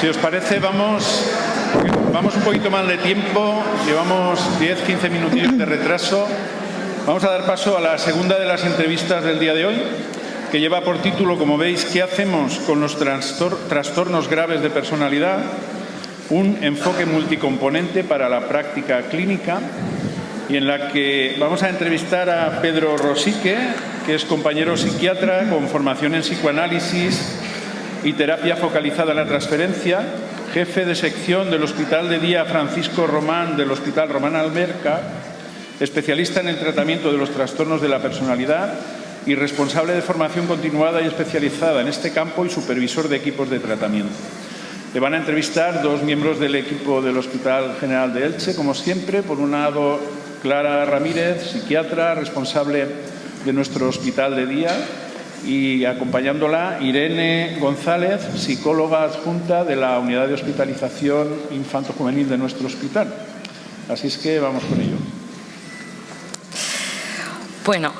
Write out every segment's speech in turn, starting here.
Si os parece, vamos un poquito mal de tiempo, llevamos 10-15 minutillos de retraso. Vamos a dar paso a la segunda de las entrevistas del día de hoy, que lleva por título, como veis, ¿qué hacemos con los trastornos graves de personalidad? Un enfoque multicomponente para la práctica clínica, y en la que vamos a entrevistar a Pedro Rosique, que es compañero psiquiatra con formación en psicoanálisis y terapia focalizada en la transferencia, jefe de sección del Hospital de Día Francisco Román del Hospital Román Alberca, especialista en el tratamiento de los trastornos de la personalidad y responsable de formación continuada y especializada en este campo y supervisor de equipos de tratamiento. Le van a entrevistar dos miembros del equipo del Hospital General de Elche, como siempre. Por un lado, Clara Ramírez, psiquiatra, responsable de nuestro Hospital de Día, y acompañándola Irene González, psicóloga adjunta de la Unidad de Hospitalización Infanto-Juvenil de nuestro hospital. Así es que vamos con ello. Bueno,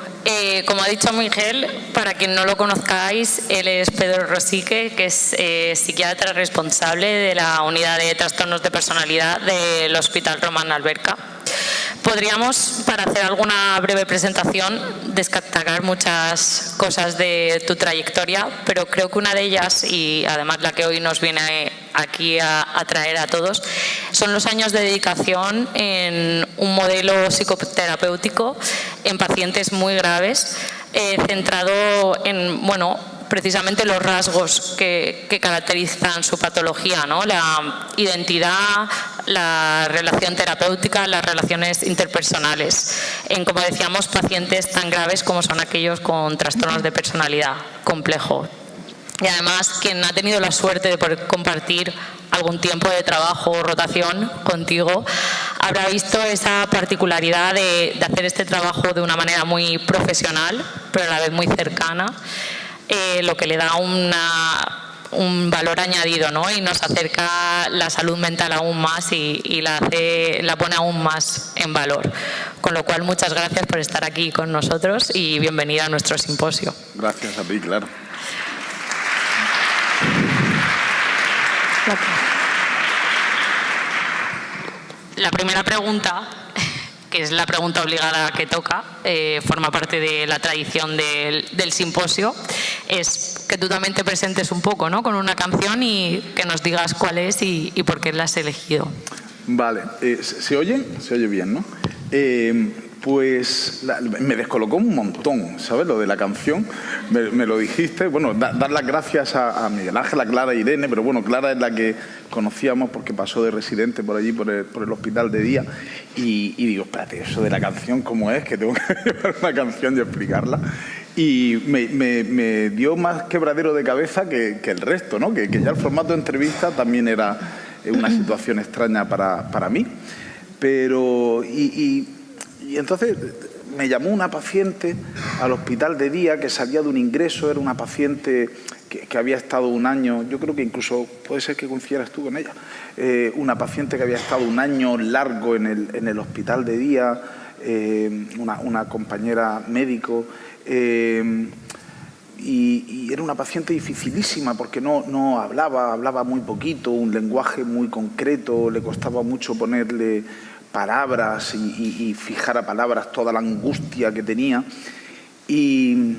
como ha dicho Miguel, para quien no lo conozcáis, él es Pedro Rosique, que es psiquiatra responsable de la Unidad de Trastornos de Personalidad del Hospital Román Alberca. Podríamos, para hacer alguna breve presentación, destacar muchas cosas de tu trayectoria, pero creo que una de ellas, y además la que hoy nos viene aquí a traer a todos, son los años de dedicación en un modelo psicoterapéutico en pacientes muy graves, centrado en, precisamente los rasgos que caracterizan su patología, ¿no? La identidad, la relación terapéutica, las relaciones interpersonales, en, como decíamos, pacientes tan graves como son aquellos con trastornos de personalidad complejo. Y además, quien ha tenido la suerte de poder compartir algún tiempo de trabajo o rotación contigo, habrá visto esa particularidad de hacer este trabajo de una manera muy profesional, pero a la vez muy cercana, lo que le da un valor añadido, ¿no? Y nos acerca la salud mental aún más y la pone aún más en valor. Con lo cual, muchas gracias por estar aquí con nosotros y bienvenida a nuestro simposio. Gracias a ti, claro. La primera pregunta, que es la pregunta obligada que toca, forma parte de la tradición del simposio, es que tú también te presentes un poco, ¿no?, con una canción y que nos digas cuál es y por qué la has elegido. Vale, ¿se oye? Se oye bien, ¿no? Pues me descolocó un montón, ¿sabes? Lo de la canción, me lo dijiste. Bueno, dar las gracias a Miguel Ángel, a Clara e Irene, pero bueno, Clara es la que conocíamos porque pasó de residente por allí, por el Hospital de Día, y digo, espérate, eso de la canción, ¿cómo es? Que tengo que llevar una canción y explicarla. Y me dio más quebradero de cabeza que el resto, ¿no? Que ya el formato de entrevista también era una situación extraña para mí. Pero... Y entonces me llamó una paciente al Hospital de Día que salía de un ingreso, era una paciente que había estado un año, yo creo que incluso puede ser que coincidieras tú con ella, una paciente que había estado un año largo en el Hospital de Día, una compañera médico, y era una paciente dificilísima porque no hablaba muy poquito, un lenguaje muy concreto, le costaba mucho ponerle palabras y fijar a palabras toda la angustia que tenía, y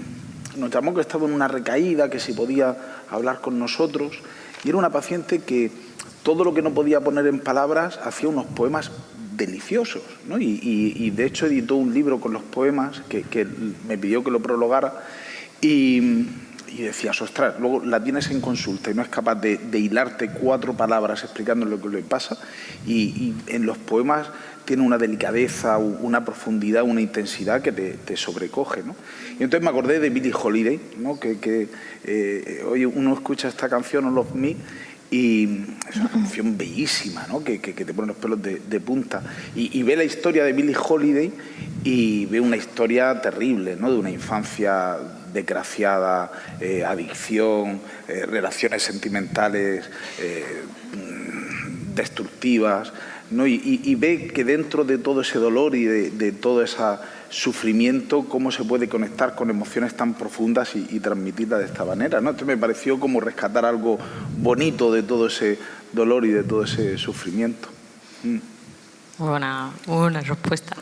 nos llamó que estaba en una recaída, que si podía hablar con nosotros, y era una paciente que todo lo que no podía poner en palabras hacía unos poemas deliciosos, ¿no? Y de hecho editó un libro con los poemas que me pidió que lo prologara, y decías, ostras, luego la tienes en consulta y no es capaz de hilarte 4 palabras explicando lo que le pasa, y en los poemas tiene una delicadeza, una profundidad, una intensidad que te sobrecoge, ¿no? Y entonces me acordé de Billie Holiday, ¿no? Hoy uno escucha esta canción, All of Me, y es una canción bellísima, ¿no? Que te pone los pelos de punta, y ve la historia de Billie Holiday y ve una historia terrible, ¿no? De una infancia desgraciada, adicción, relaciones sentimentales destructivas, ¿no? Y ve que dentro de todo ese dolor y de toda esa sufrimiento, cómo se puede conectar con emociones tan profundas y transmitirlas de esta manera, ¿no? Entonces me pareció como rescatar algo bonito de todo ese dolor y de todo ese sufrimiento. Buena respuesta.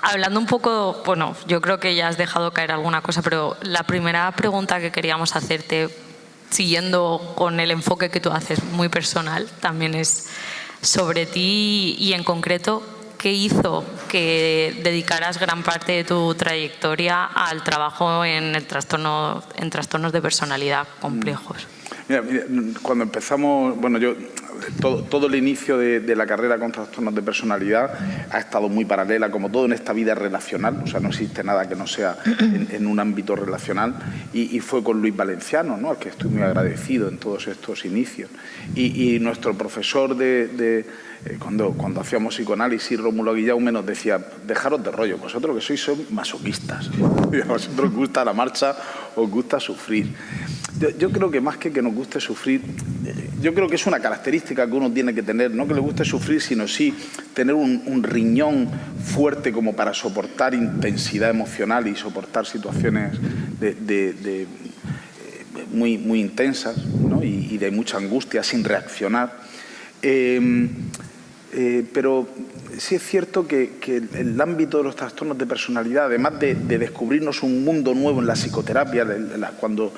Hablando un poco, bueno, yo creo que ya has dejado caer alguna cosa, pero la primera pregunta que queríamos hacerte, siguiendo con el enfoque que tú haces muy personal, también es sobre ti y en concreto, ¿qué hizo que dedicaras gran parte de tu trayectoria al trabajo en trastornos de personalidad complejos? Mira, cuando empezamos, bueno, todo el inicio de la carrera con trastornos de personalidad ha estado muy paralela, como todo en esta vida relacional, o sea, no existe nada que no sea en un ámbito relacional, y fue con Luis Valenciano, ¿no?, al que estoy muy agradecido en todos estos inicios. Y nuestro profesor cuando hacíamos psicoanálisis, Rómulo Guillaume, nos decía: dejaros de rollo, vosotros que sois masoquistas, y a vosotros os gusta la marcha, os gusta sufrir. Yo creo que más que nos guste sufrir, yo creo que es una característica que uno tiene que tener, no que le guste sufrir, sino sí tener un riñón fuerte como para soportar intensidad emocional y soportar situaciones muy, muy intensas, ¿no?, y de mucha angustia sin reaccionar. Pero sí es cierto que el ámbito de los trastornos de personalidad, además de descubrirnos un mundo nuevo en la psicoterapia, cuando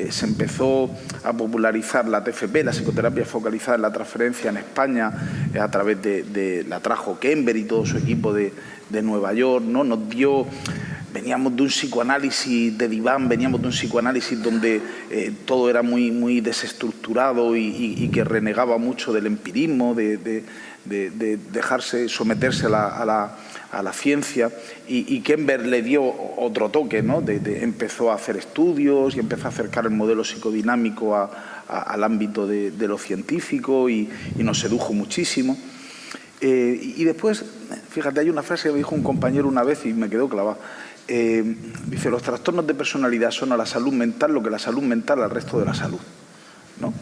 se empezó a popularizar la TFP, la psicoterapia focalizada en la transferencia en España, a través la trajo Kember y todo su equipo de Nueva York, ¿no?, nos dio... Veníamos de un psicoanálisis de diván, veníamos de un psicoanálisis donde todo era muy, muy desestructurado y que renegaba mucho del empirismo, de dejarse someterse a la ciencia, y Kember le dio otro toque, ¿no? Empezó a hacer estudios y empezó a acercar el modelo psicodinámico al ámbito de lo científico y nos sedujo muchísimo. Y después, fíjate, hay una frase que me dijo un compañero una vez y me quedó clavada. Dice: los trastornos de personalidad son a la salud mental lo que la salud mental al resto de la salud, ¿no?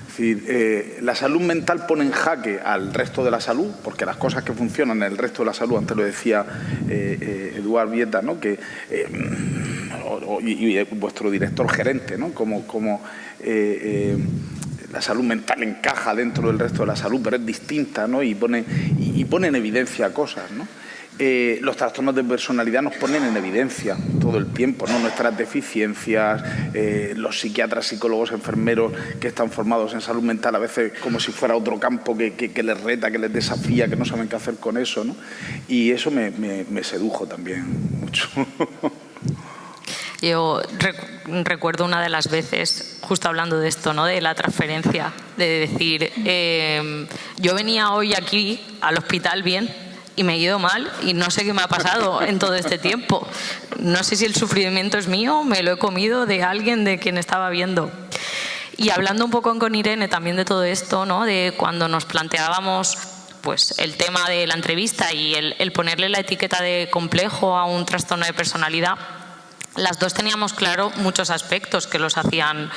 Es decir, la salud mental pone en jaque al resto de la salud, porque las cosas que funcionan en el resto de la salud, antes lo decía Eduard Vieta, ¿no?, y vuestro director gerente, ¿no?, como la salud mental encaja dentro del resto de la salud, pero es distinta, ¿no?, y pone en evidencia cosas, ¿no? Los trastornos de personalidad nos ponen en evidencia todo el tiempo, ¿no?, nuestras deficiencias. Los psiquiatras, psicólogos, enfermeros que están formados en salud mental a veces como si fuera otro campo que les reta, que les desafía, que no saben qué hacer con eso, ¿no? Y eso me sedujo también mucho. Yo recuerdo una de las veces, justo hablando de esto, ¿no?, de la transferencia, de decir, yo venía hoy aquí al hospital bien y me he ido mal y no sé qué me ha pasado en todo este tiempo. No sé si el sufrimiento es mío, me lo he comido de alguien de quien estaba viendo. Y hablando un poco con Irene también de todo esto, ¿no?, de cuando nos planteábamos pues el tema de la entrevista y el ponerle la etiqueta de complejo a un trastorno de personalidad, las dos teníamos claro muchos aspectos que los hacían,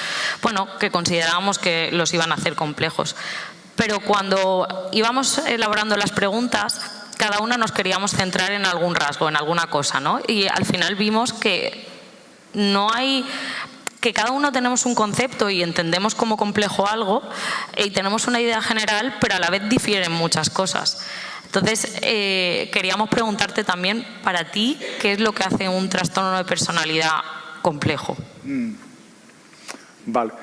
bueno, que considerábamos que los iban a hacer complejos. Pero cuando íbamos elaborando las preguntas, cada una nos queríamos centrar en algún rasgo, en alguna cosa, ¿no? Y al final vimos que que cada uno tenemos un concepto y entendemos como complejo algo y tenemos una idea general, pero a la vez difieren muchas cosas. Entonces, queríamos preguntarte también, para ti, ¿qué es lo que hace un trastorno de personalidad complejo? Vale.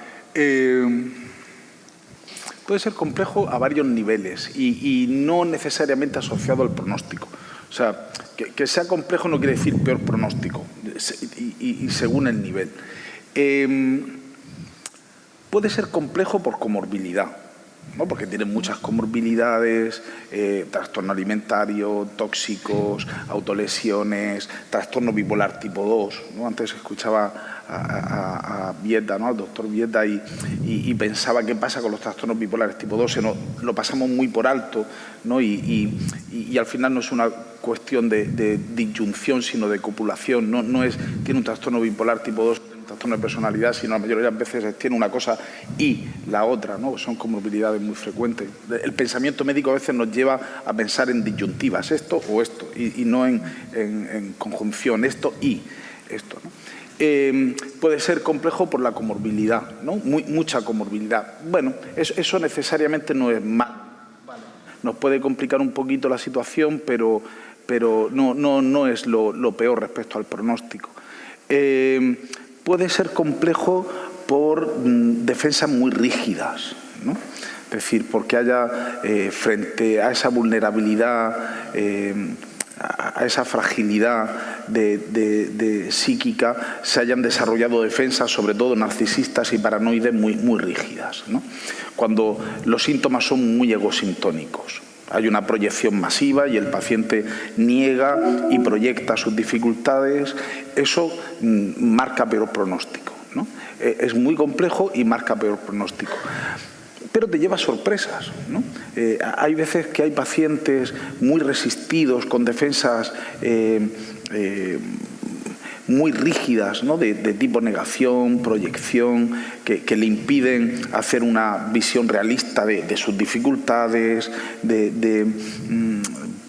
Puede ser complejo a varios niveles y no necesariamente asociado al pronóstico. O sea, que sea complejo no quiere decir peor pronóstico, y según el nivel. Puede ser complejo por comorbilidad, ¿no?, porque tiene muchas comorbilidades, trastorno alimentario, tóxicos, autolesiones, trastorno bipolar tipo 2, ¿no? Antes escuchaba a Vieta, ¿no?, al doctor Vieta, y pensaba qué pasa con los trastornos bipolares tipo 2, lo pasamos muy por alto, ¿no?, y al final no es una cuestión de disyunción, sino de copulación, tiene un trastorno bipolar tipo 2, un trastorno de personalidad, sino la mayoría de las veces tiene una cosa y la otra, ¿no? Son comorbilidades muy frecuentes. El pensamiento médico a veces nos lleva a pensar en disyuntivas, esto o esto, y no en conjunción, esto y esto, ¿no? Puede ser complejo por la comorbilidad, ¿no? Mucha comorbilidad. Bueno, eso necesariamente no es mal. Nos puede complicar un poquito la situación, pero no es lo peor respecto al pronóstico. Puede ser complejo por defensas muy rígidas, ¿no? Es decir, porque haya frente a esa vulnerabilidad, a esa fragilidad de psíquica, se hayan desarrollado defensas, sobre todo narcisistas y paranoides, muy rígidas, ¿no? Cuando los síntomas son muy egosintónicos. Hay una proyección masiva y el paciente niega y proyecta sus dificultades. Eso marca peor pronóstico, ¿no? Es muy complejo y marca peor pronóstico. Pero te lleva sorpresas, ¿no? Hay veces que hay pacientes muy resistidos, con defensas muy rígidas, ¿no? de tipo negación, proyección, que le impiden hacer una visión realista de sus dificultades, de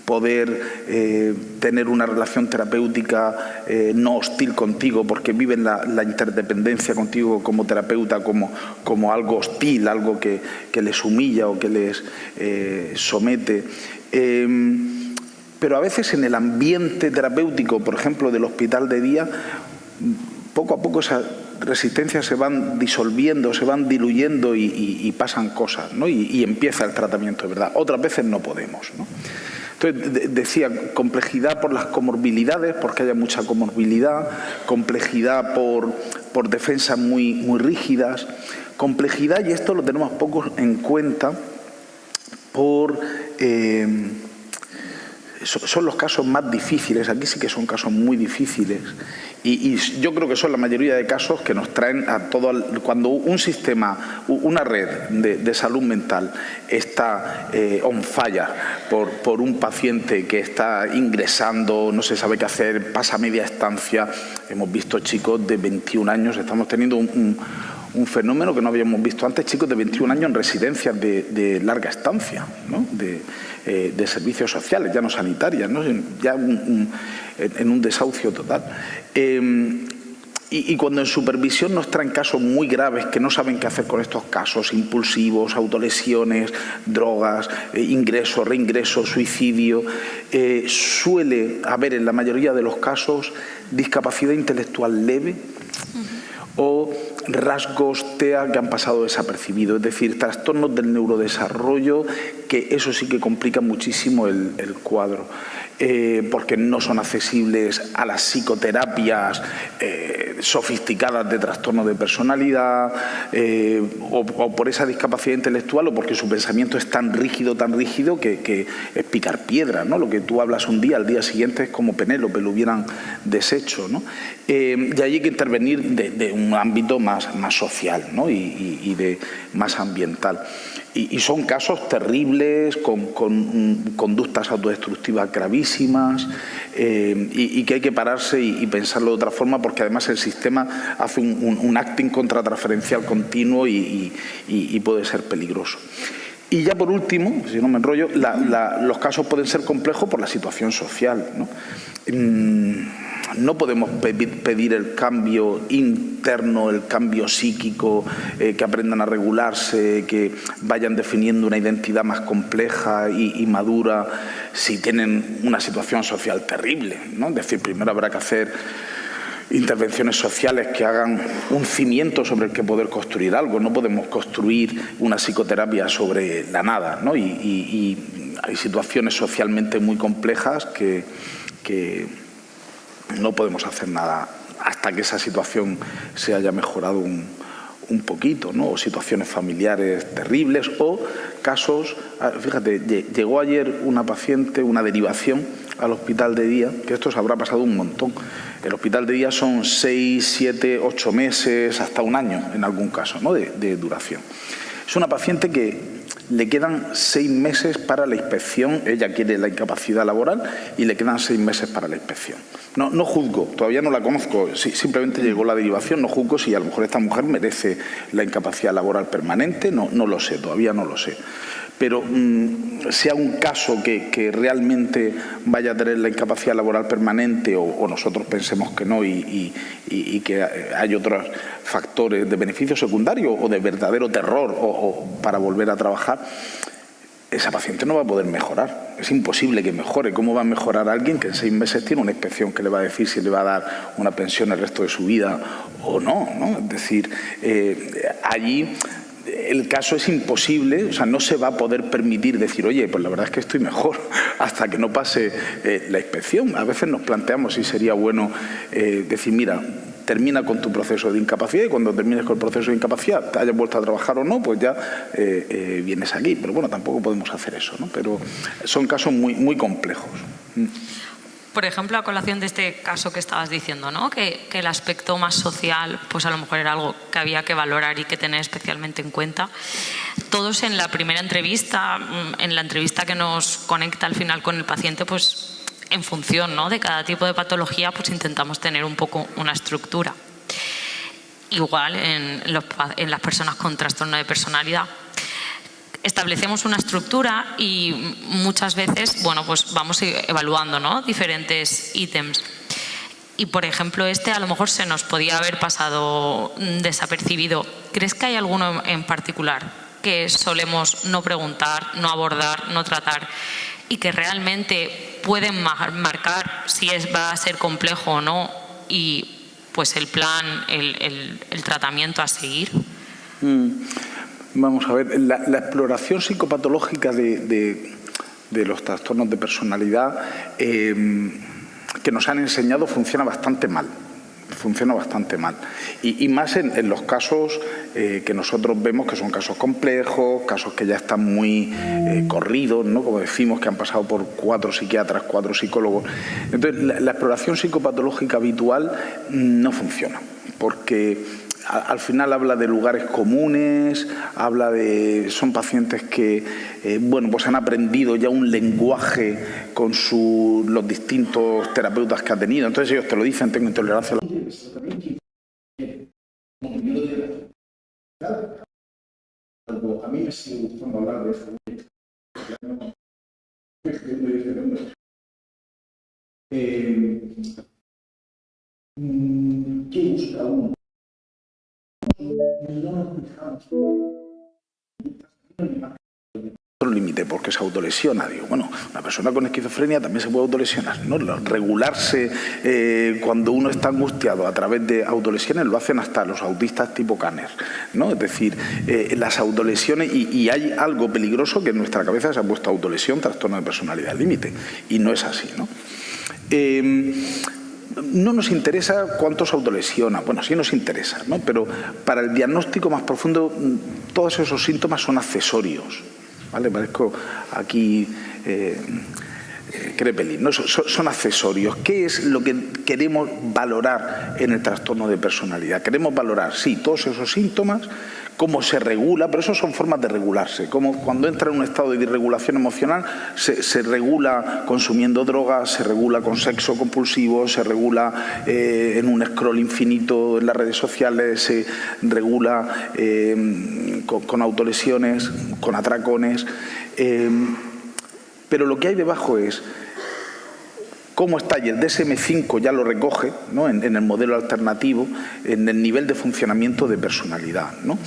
poder tener una relación terapéutica no hostil contigo, porque viven la interdependencia contigo como terapeuta como algo hostil, algo que les humilla o que les somete. Pero a veces en el ambiente terapéutico, por ejemplo, del hospital de día, poco a poco esas resistencias se van disolviendo, se van diluyendo y pasan cosas, ¿no? Y empieza el tratamiento, de verdad. Otras veces no podemos, ¿no? Entonces, decía, complejidad por las comorbilidades, porque haya mucha comorbilidad, complejidad por defensas muy rígidas, complejidad, y esto lo tenemos poco en cuenta, son los casos más difíciles. Aquí sí que son casos muy difíciles y yo creo que son la mayoría de casos que nos traen a todo. Cuando un sistema, una red de salud mental está on fire por un paciente que está ingresando, no se sabe qué hacer, pasa media estancia. Hemos visto chicos de 21 años, estamos teniendo un fenómeno que no habíamos visto antes, chicos de 21 años en residencias de larga estancia, ¿no? De servicios sociales, ya no sanitarias, ¿no? Ya en un desahucio total. Y cuando en supervisión nos traen casos muy graves que no saben qué hacer con estos casos, impulsivos, autolesiones, drogas, ingreso, reingreso, suicidio, suele haber en la mayoría de los casos discapacidad intelectual leve o rasgos TEA que han pasado desapercibidos, es decir, trastornos del neurodesarrollo, que eso sí que complica muchísimo el cuadro, porque no son accesibles a las psicoterapias sofisticadas de trastorno de personalidad, o por esa discapacidad intelectual, o porque su pensamiento es tan rígido que es picar piedra, ¿no? Lo que tú hablas un día, al día siguiente es como Penélope, lo hubieran deshecho, ¿no? Y ahí hay que intervenir de un ámbito más social, ¿no? y de más ambiental. Y son casos terribles, con conductas autodestructivas gravísimas, y que hay que pararse y pensarlo de otra forma, porque además el sistema hace un acting contratransferencial continuo y puede ser peligroso. Y ya por último, si no me enrollo, los casos pueden ser complejos por la situación social, ¿no? No podemos pedir el cambio interno, el cambio psíquico, que aprendan a regularse, que vayan definiendo una identidad más compleja y madura si tienen una situación social terrible, ¿no? Es decir, primero habrá que hacer intervenciones sociales que hagan un cimiento sobre el que poder construir algo. No podemos construir una psicoterapia sobre la nada, ¿no? Y hay situaciones socialmente muy complejas que no podemos hacer nada hasta que esa situación se haya mejorado un poquito, ¿no? O situaciones familiares terribles o casos. Fíjate, llegó ayer una paciente, una derivación al hospital de día, que esto se habrá pasado un montón. El hospital de día son 6, 7, 8 meses, hasta un año en algún caso, ¿no? de duración. Es una paciente que le quedan 6 meses para la inspección. Ella quiere la incapacidad laboral y le quedan 6 meses para la inspección. No juzgo, todavía no la conozco, simplemente llegó la derivación, no juzgo si a lo mejor esta mujer merece la incapacidad laboral permanente, no lo sé, todavía no lo sé. Pero sea un caso que realmente vaya a tener la incapacidad laboral permanente o nosotros pensemos que no y que hay otros factores de beneficio secundario o de verdadero terror o para volver a trabajar, esa paciente no va a poder mejorar. Es imposible que mejore. ¿Cómo va a mejorar alguien que en 6 meses tiene una inspección que le va a decir si le va a dar una pensión el resto de su vida o no? Es decir, allí el caso es imposible, o sea, no se va a poder permitir decir, oye, pues la verdad es que estoy mejor hasta que no pase la inspección. A veces nos planteamos si sería bueno decir, mira, termina con tu proceso de incapacidad y cuando termines con el proceso de incapacidad, te hayas vuelto a trabajar o no, pues ya vienes aquí. Pero bueno, tampoco podemos hacer eso, ¿no? Pero son casos muy complejos. Por ejemplo, a colación de este caso que estabas diciendo, ¿no? Que el aspecto más social, pues a lo mejor era algo que había que valorar y que tener especialmente en cuenta. Todos en la primera entrevista, en la entrevista que nos conecta al final con el paciente, pues en función, ¿no?, de cada tipo de patología, pues intentamos tener un poco una estructura. Igual en las personas con trastorno de personalidad. Establecemos una estructura y muchas veces, bueno, pues vamos evaluando, ¿no?, diferentes ítems. Y, por ejemplo, a lo mejor se nos podía haber pasado desapercibido. ¿Crees que hay alguno en particular que solemos no preguntar, no abordar, no tratar y que realmente pueden marcar si va a ser complejo o no y pues el plan, el tratamiento a seguir? Vamos a ver, la exploración psicopatológica de los trastornos de personalidad que nos han enseñado funciona bastante mal. Y más en los casos que nosotros vemos que son casos complejos, casos que ya están muy corridos, ¿no?, como decimos, que han pasado por 4 psiquiatras, 4 psicólogos. Entonces, la exploración psicopatológica habitual no funciona, porque al final habla de lugares comunes, son pacientes que bueno, pues han aprendido ya un lenguaje con los distintos terapeutas que ha tenido. Entonces ellos te lo dicen, tengo intolerancia a la... A mí me sigue gustando hablar de eso. ¿Qué busca uno? Otro límite, porque se autolesiona. Digo, bueno, una persona con esquizofrenia también se puede autolesionar, ¿no? Regularse cuando uno está angustiado a través de autolesiones lo hacen hasta los autistas tipo Kanner, ¿no? Es decir, las autolesiones, y hay algo peligroso que en nuestra cabeza se ha puesto autolesión, trastorno de personalidad límite, y no es así, ¿no? No nos interesa cuánto se autolesiona, bueno, sí nos interesa, ¿no? Pero para el diagnóstico más profundo todos esos síntomas son accesorios, ¿vale? Parezco aquí Crepelin, ¿no? Son accesorios. ¿Qué es lo que queremos valorar en el trastorno de personalidad? Queremos valorar, sí, todos esos síntomas, cómo se regula, pero eso son formas de regularse. Como cuando entra en un estado de disregulación emocional, se regula consumiendo drogas, se regula con sexo compulsivo, se regula en un scroll infinito en las redes sociales, se regula con autolesiones, con atracones. Pero lo que hay debajo es cómo está, y el DSM-5 ya lo recoge, ¿no?, en el modelo alternativo, en el nivel de funcionamiento de personalidad, ¿no?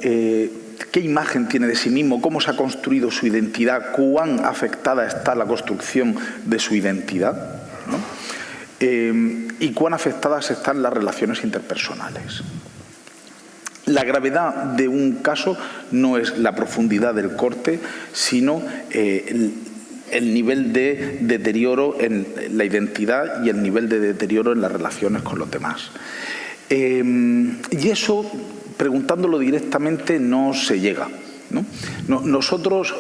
¿Qué imagen tiene de sí mismo? ¿Cómo se ha construido su identidad? ¿Cuán afectada está la construcción de su identidad? ¿No? ¿Y cuán afectadas están las relaciones interpersonales? La gravedad de un caso no es la profundidad del corte, sino el nivel de deterioro en la identidad y el nivel de deterioro en las relaciones con los demás. Y eso, preguntándolo directamente, no se llega, ¿no? Nosotros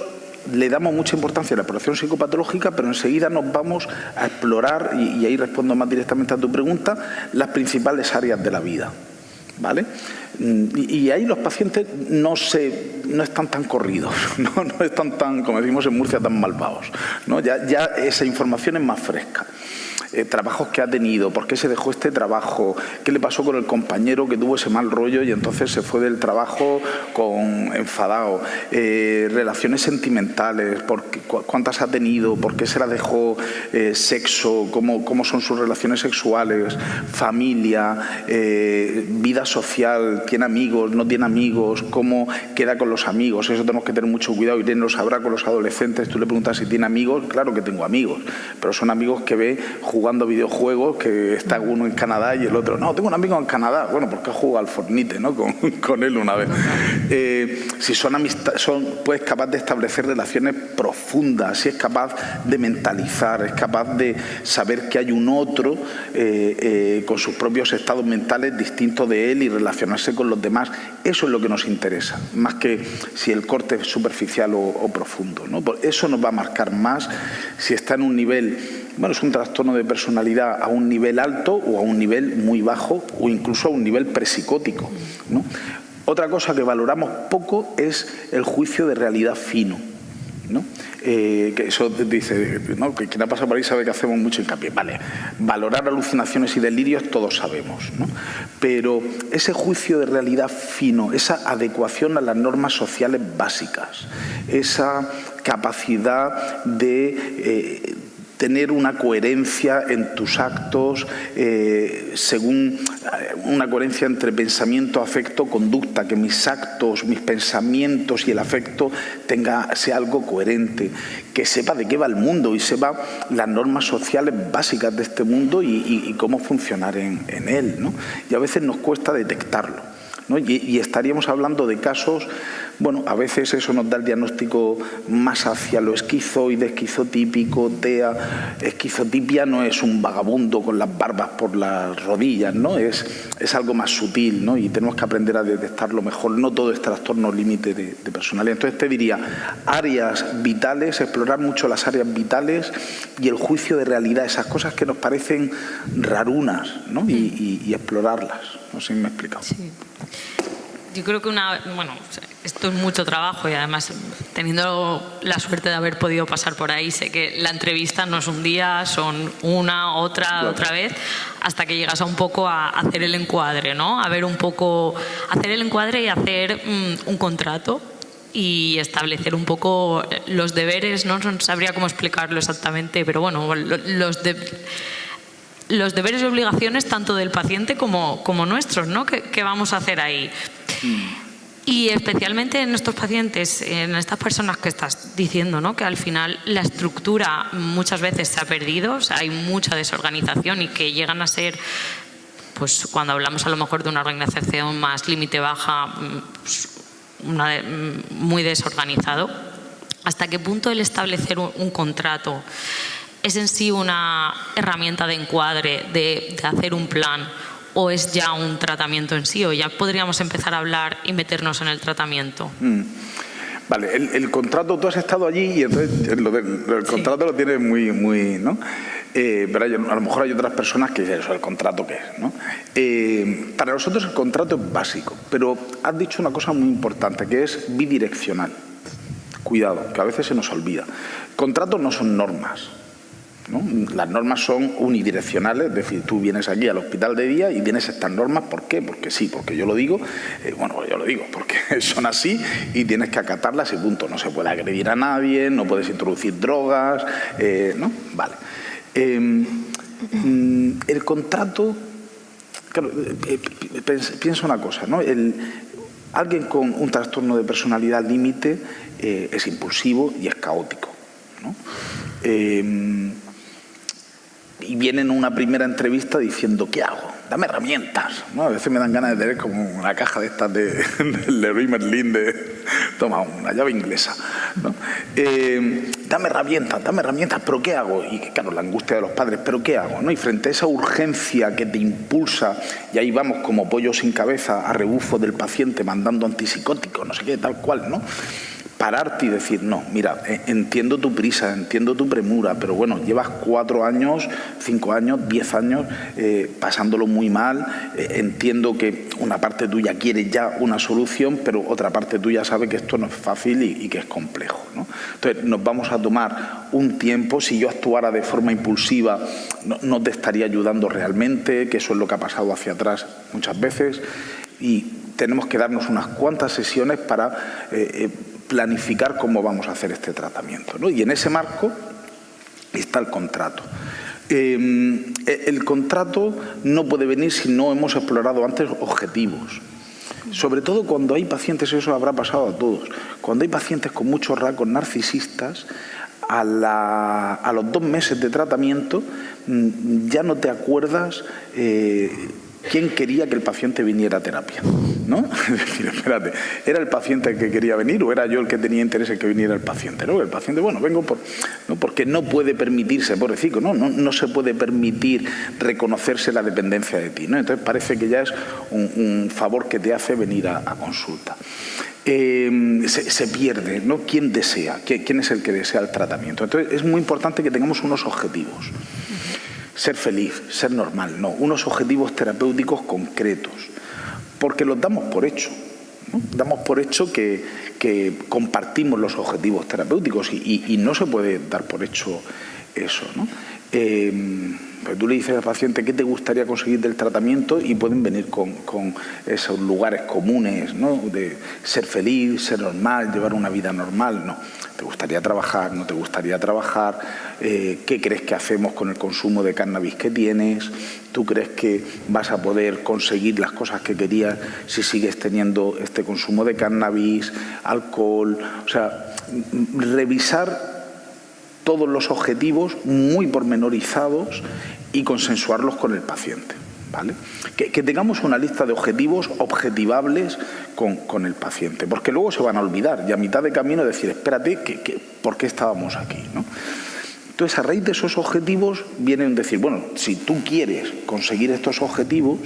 le damos mucha importancia a la exploración psicopatológica, pero enseguida nos vamos a explorar, y ahí respondo más directamente a tu pregunta, las principales áreas de la vida. ¿vale? Y ahí los pacientes no están tan corridos, no están tan, como decimos en Murcia, tan malvados, ¿no? Ya esa información es más fresca. Trabajos que ha tenido, por qué se dejó este trabajo, qué le pasó con el compañero que tuvo ese mal rollo y entonces se fue del trabajo enfadado, relaciones sentimentales, cuántas ha tenido, por qué se las dejó, sexo, cómo son sus relaciones sexuales, familia, vida social, tiene amigos, no tiene amigos, cómo queda con los amigos. Eso tenemos que tener mucho cuidado. Irene lo sabrá con los adolescentes. Tú le preguntas si tiene amigos, claro que tengo amigos, pero son amigos que ve jugando videojuegos, que está uno en Canadá y el otro, no, tengo un amigo en Canadá, bueno, porque ha jugado al Fortnite, ¿no? con él una vez. Si son amistades, pues capaz de establecer relaciones profundas, si es capaz de mentalizar, es capaz de saber que hay un otro con sus propios estados mentales distintos de él y relacionarse con los demás. Eso es lo que nos interesa, más que si el corte es superficial o profundo, ¿no? Eso nos va a marcar más si está en un nivel, bueno, es un trastorno de personalidad a un nivel alto o a un nivel muy bajo o incluso a un nivel prepsicótico, ¿no? Otra cosa que valoramos poco es el juicio de realidad fino, ¿no? Que eso dice, ¿no? Que quien ha pasado por ahí sabe que hacemos mucho hincapié. Vale, valorar alucinaciones y delirios todos sabemos, ¿no? Pero ese juicio de realidad fino, esa adecuación a las normas sociales básicas, esa capacidad de tener una coherencia en tus actos, según una coherencia entre pensamiento, afecto, conducta, que mis actos, mis pensamientos y el afecto sea algo coherente, que sepa de qué va el mundo y sepa las normas sociales básicas de este mundo y cómo funcionar en él, ¿no? Y a veces nos cuesta detectarlo, ¿no? Y estaríamos hablando de casos, bueno, a veces eso nos da el diagnóstico más hacia lo esquizoide, esquizotípico, TEA. Esquizotipia no es un vagabundo con las barbas por las rodillas, ¿no? Es algo más sutil, ¿no? Y tenemos que aprender a detectarlo mejor. No todo es trastorno límite de personalidad. Entonces te diría, áreas vitales, explorar mucho las áreas vitales y el juicio de realidad, esas cosas que nos parecen rarunas, ¿no? Y explorarlas. No sé si me he explicado. Sí. Yo creo que esto es mucho trabajo y además teniendo la suerte de haber podido pasar por ahí, sé que la entrevista no es un día, son una, otra vez, hasta que llegas a un poco a hacer el encuadre, ¿no? A ver un poco, hacer el encuadre y hacer un contrato y establecer un poco los deberes, no sabría cómo explicarlo exactamente, pero bueno, los deberes y obligaciones tanto del paciente como nuestros, ¿no? ¿Qué vamos a hacer ahí? Y especialmente en estos pacientes, en estas personas que estás diciendo, ¿no? Que al final la estructura muchas veces se ha perdido, o sea, hay mucha desorganización y que llegan a ser, pues cuando hablamos a lo mejor de una organización más límite baja, pues, muy desorganizado. ¿Hasta qué punto el establecer un contrato es en sí una herramienta de encuadre, de hacer un plan, o es ya un tratamiento en sí, o ya podríamos empezar a hablar y meternos en el tratamiento? Vale, el contrato, tú has estado allí y entonces el contrato lo tienes muy, ¿no? Pero a lo mejor hay otras personas que dicen eso, el contrato qué es, ¿no? Para nosotros el contrato es básico, pero has dicho una cosa muy importante, que es bidireccional. Cuidado, que a veces se nos olvida. Contratos no son normas, ¿no? Las normas son unidireccionales, es decir, tú vienes aquí al hospital de día y tienes estas normas. ¿Por qué? Porque sí, porque yo lo digo, yo lo digo porque son así y tienes que acatarlas y punto. No se puede agredir a nadie, no puedes introducir drogas, ¿no? Vale. El contrato, claro, piensa una cosa, ¿no? Alguien con un trastorno de personalidad límite es impulsivo y es caótico, ¿no? Y vienen a una primera entrevista diciendo, ¿qué hago? Dame herramientas, ¿no? A veces me dan ganas de tener como una caja de estas de Leroy Merlin, toma, una llave inglesa, ¿no? Dame herramientas, ¿pero qué hago? Y claro, la angustia de los padres, ¿pero qué hago? ¿No? Y frente a esa urgencia que te impulsa, y ahí vamos como pollo sin cabeza a rebufo del paciente mandando antipsicóticos, no sé qué, tal cual, ¿no? pararte y decir, no, mira, entiendo tu prisa, entiendo tu premura, pero bueno, llevas 4 años, 5 años, 10 años pasándolo muy mal, entiendo que una parte tuya quiere ya una solución, pero otra parte tuya sabe que esto no es fácil y que es complejo, ¿no? Entonces nos vamos a tomar un tiempo. Si yo actuara de forma impulsiva no te estaría ayudando realmente, que eso es lo que ha pasado hacia atrás muchas veces, y tenemos que darnos unas cuantas sesiones para planificar cómo vamos a hacer este tratamiento, ¿no? Y en ese marco está el contrato. El contrato no puede venir si no hemos explorado antes objetivos. Sobre todo cuando hay pacientes, eso habrá pasado a todos, cuando hay pacientes con muchos rasgos narcisistas, a los 2 meses de tratamiento ya no te acuerdas quién quería que el paciente viniera a terapia, ¿no? Es decir, espérate, ¿era el paciente el que quería venir o era yo el que tenía interés en que viniera el paciente? ¿No? El paciente, bueno, vengo porque no puede permitirse, pobrecito, no se puede permitir reconocerse la dependencia de ti, ¿no? Entonces parece que ya es un favor que te hace venir a consulta. Se pierde, ¿no? ¿Quién desea? ¿Quién es el que desea el tratamiento? Entonces es muy importante que tengamos unos objetivos. Ser feliz, ser normal, no. Unos objetivos terapéuticos concretos, porque los damos por hecho, ¿no? Damos por hecho que compartimos los objetivos terapéuticos y no se puede dar por hecho eso, ¿no? Pues tú le dices al paciente qué te gustaría conseguir del tratamiento y pueden venir con esos lugares comunes, ¿no? De ser feliz, ser normal, llevar una vida normal, no. ¿Te gustaría trabajar? ¿No te gustaría trabajar? ¿Qué crees que hacemos con el consumo de cannabis que tienes? ¿Tú crees que vas a poder conseguir las cosas que querías si sigues teniendo este consumo de cannabis, alcohol? O sea, revisar todos los objetivos muy pormenorizados y consensuarlos con el paciente, ¿vale? Que tengamos una lista de objetivos objetivables con el paciente, porque luego se van a olvidar y a mitad de camino decir, espérate, ¿por qué estábamos aquí, ¿no? Entonces, a raíz de esos objetivos vienen a decir, bueno, si tú quieres conseguir estos objetivos,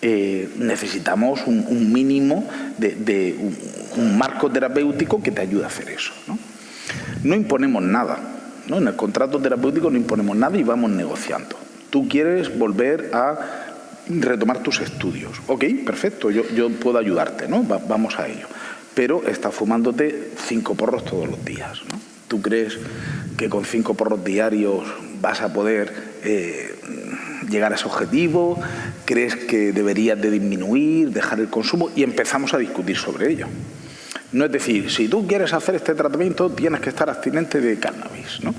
necesitamos un mínimo de un marco terapéutico que te ayude a hacer eso, ¿no? No imponemos nada, ¿no? En el contrato terapéutico no imponemos nada y vamos negociando. Tú quieres volver a retomar tus estudios. Ok, perfecto, yo puedo ayudarte, ¿no? Vamos a ello. Pero estás fumándote 5 porros todos los días, ¿no? ¿Tú crees que con 5 porros diarios vas a poder llegar a ese objetivo? ¿Crees que deberías de disminuir, dejar el consumo? Y empezamos a discutir sobre ello. No es decir, si tú quieres hacer este tratamiento, tienes que estar abstinente de cannabis, ¿no?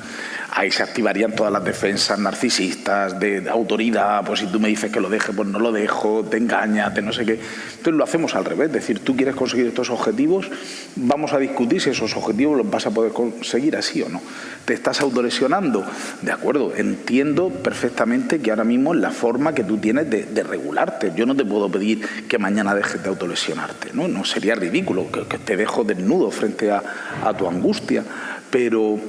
Ahí se activarían todas las defensas narcisistas de autoridad, pues si tú me dices que lo deje, pues no lo dejo, te engañas, no sé qué. Entonces lo hacemos al revés, es decir, tú quieres conseguir estos objetivos, vamos a discutir si esos objetivos los vas a poder conseguir así o no. ¿Te estás autolesionando? De acuerdo, entiendo perfectamente que ahora mismo es la forma que tú tienes de regularte. Yo no te puedo pedir que mañana dejes de autolesionarte, ¿no? No sería ridículo, que te dejo desnudo frente a tu angustia, pero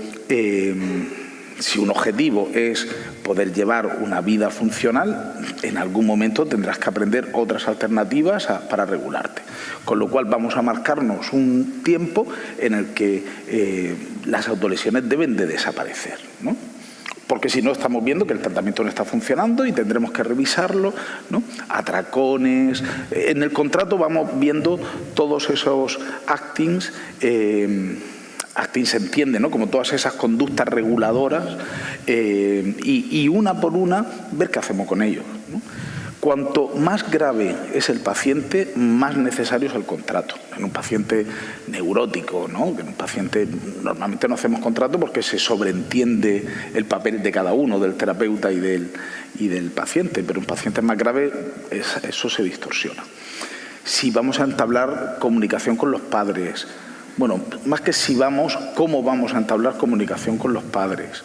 si un objetivo es poder llevar una vida funcional, en algún momento tendrás que aprender otras alternativas para regularte. Con lo cual vamos a marcarnos un tiempo en el que las autolesiones deben de desaparecer, ¿no? Porque si no estamos viendo que el tratamiento no está funcionando y tendremos que revisarlo, ¿no? Atracones. En el contrato vamos viendo todos esos actings. Acting se entiende, ¿no? Como todas esas conductas reguladoras y una por una ver qué hacemos con ellos, ¿no? Cuanto más grave es el paciente, más necesario es el contrato. En un paciente neurótico, ¿no? En un paciente normalmente no hacemos contrato porque se sobreentiende el papel de cada uno, del terapeuta y del paciente, pero un paciente más grave eso se distorsiona. Si vamos a entablar comunicación con los padres, bueno, más que si vamos, ¿cómo vamos a entablar comunicación con los padres?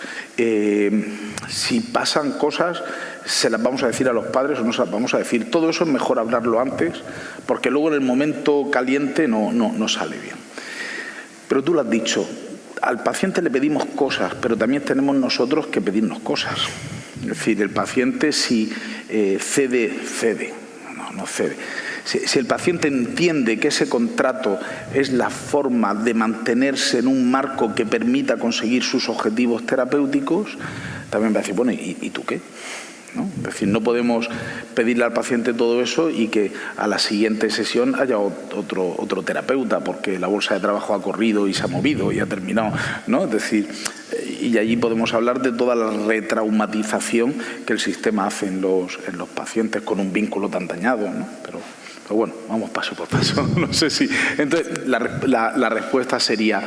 Si pasan cosas, ¿se las vamos a decir a los padres o no se las vamos a decir? Todo eso es mejor hablarlo antes, porque luego en el momento caliente no sale bien. Pero tú lo has dicho, al paciente le pedimos cosas, pero también tenemos nosotros que pedirnos cosas. Es decir, el paciente si cede, no cede. Si el paciente entiende que ese contrato es la forma de mantenerse en un marco que permita conseguir sus objetivos terapéuticos, también va a decir, bueno, ¿y tú qué? ¿No? Es decir, no podemos pedirle al paciente todo eso y que a la siguiente sesión haya otro terapeuta porque la bolsa de trabajo ha corrido y se ha movido y ha terminado, ¿no? Es decir, y allí podemos hablar de toda la retraumatización que el sistema hace en los pacientes con un vínculo tan dañado, ¿no? Pero bueno, vamos paso por paso. No sé si... Entonces, la respuesta sería,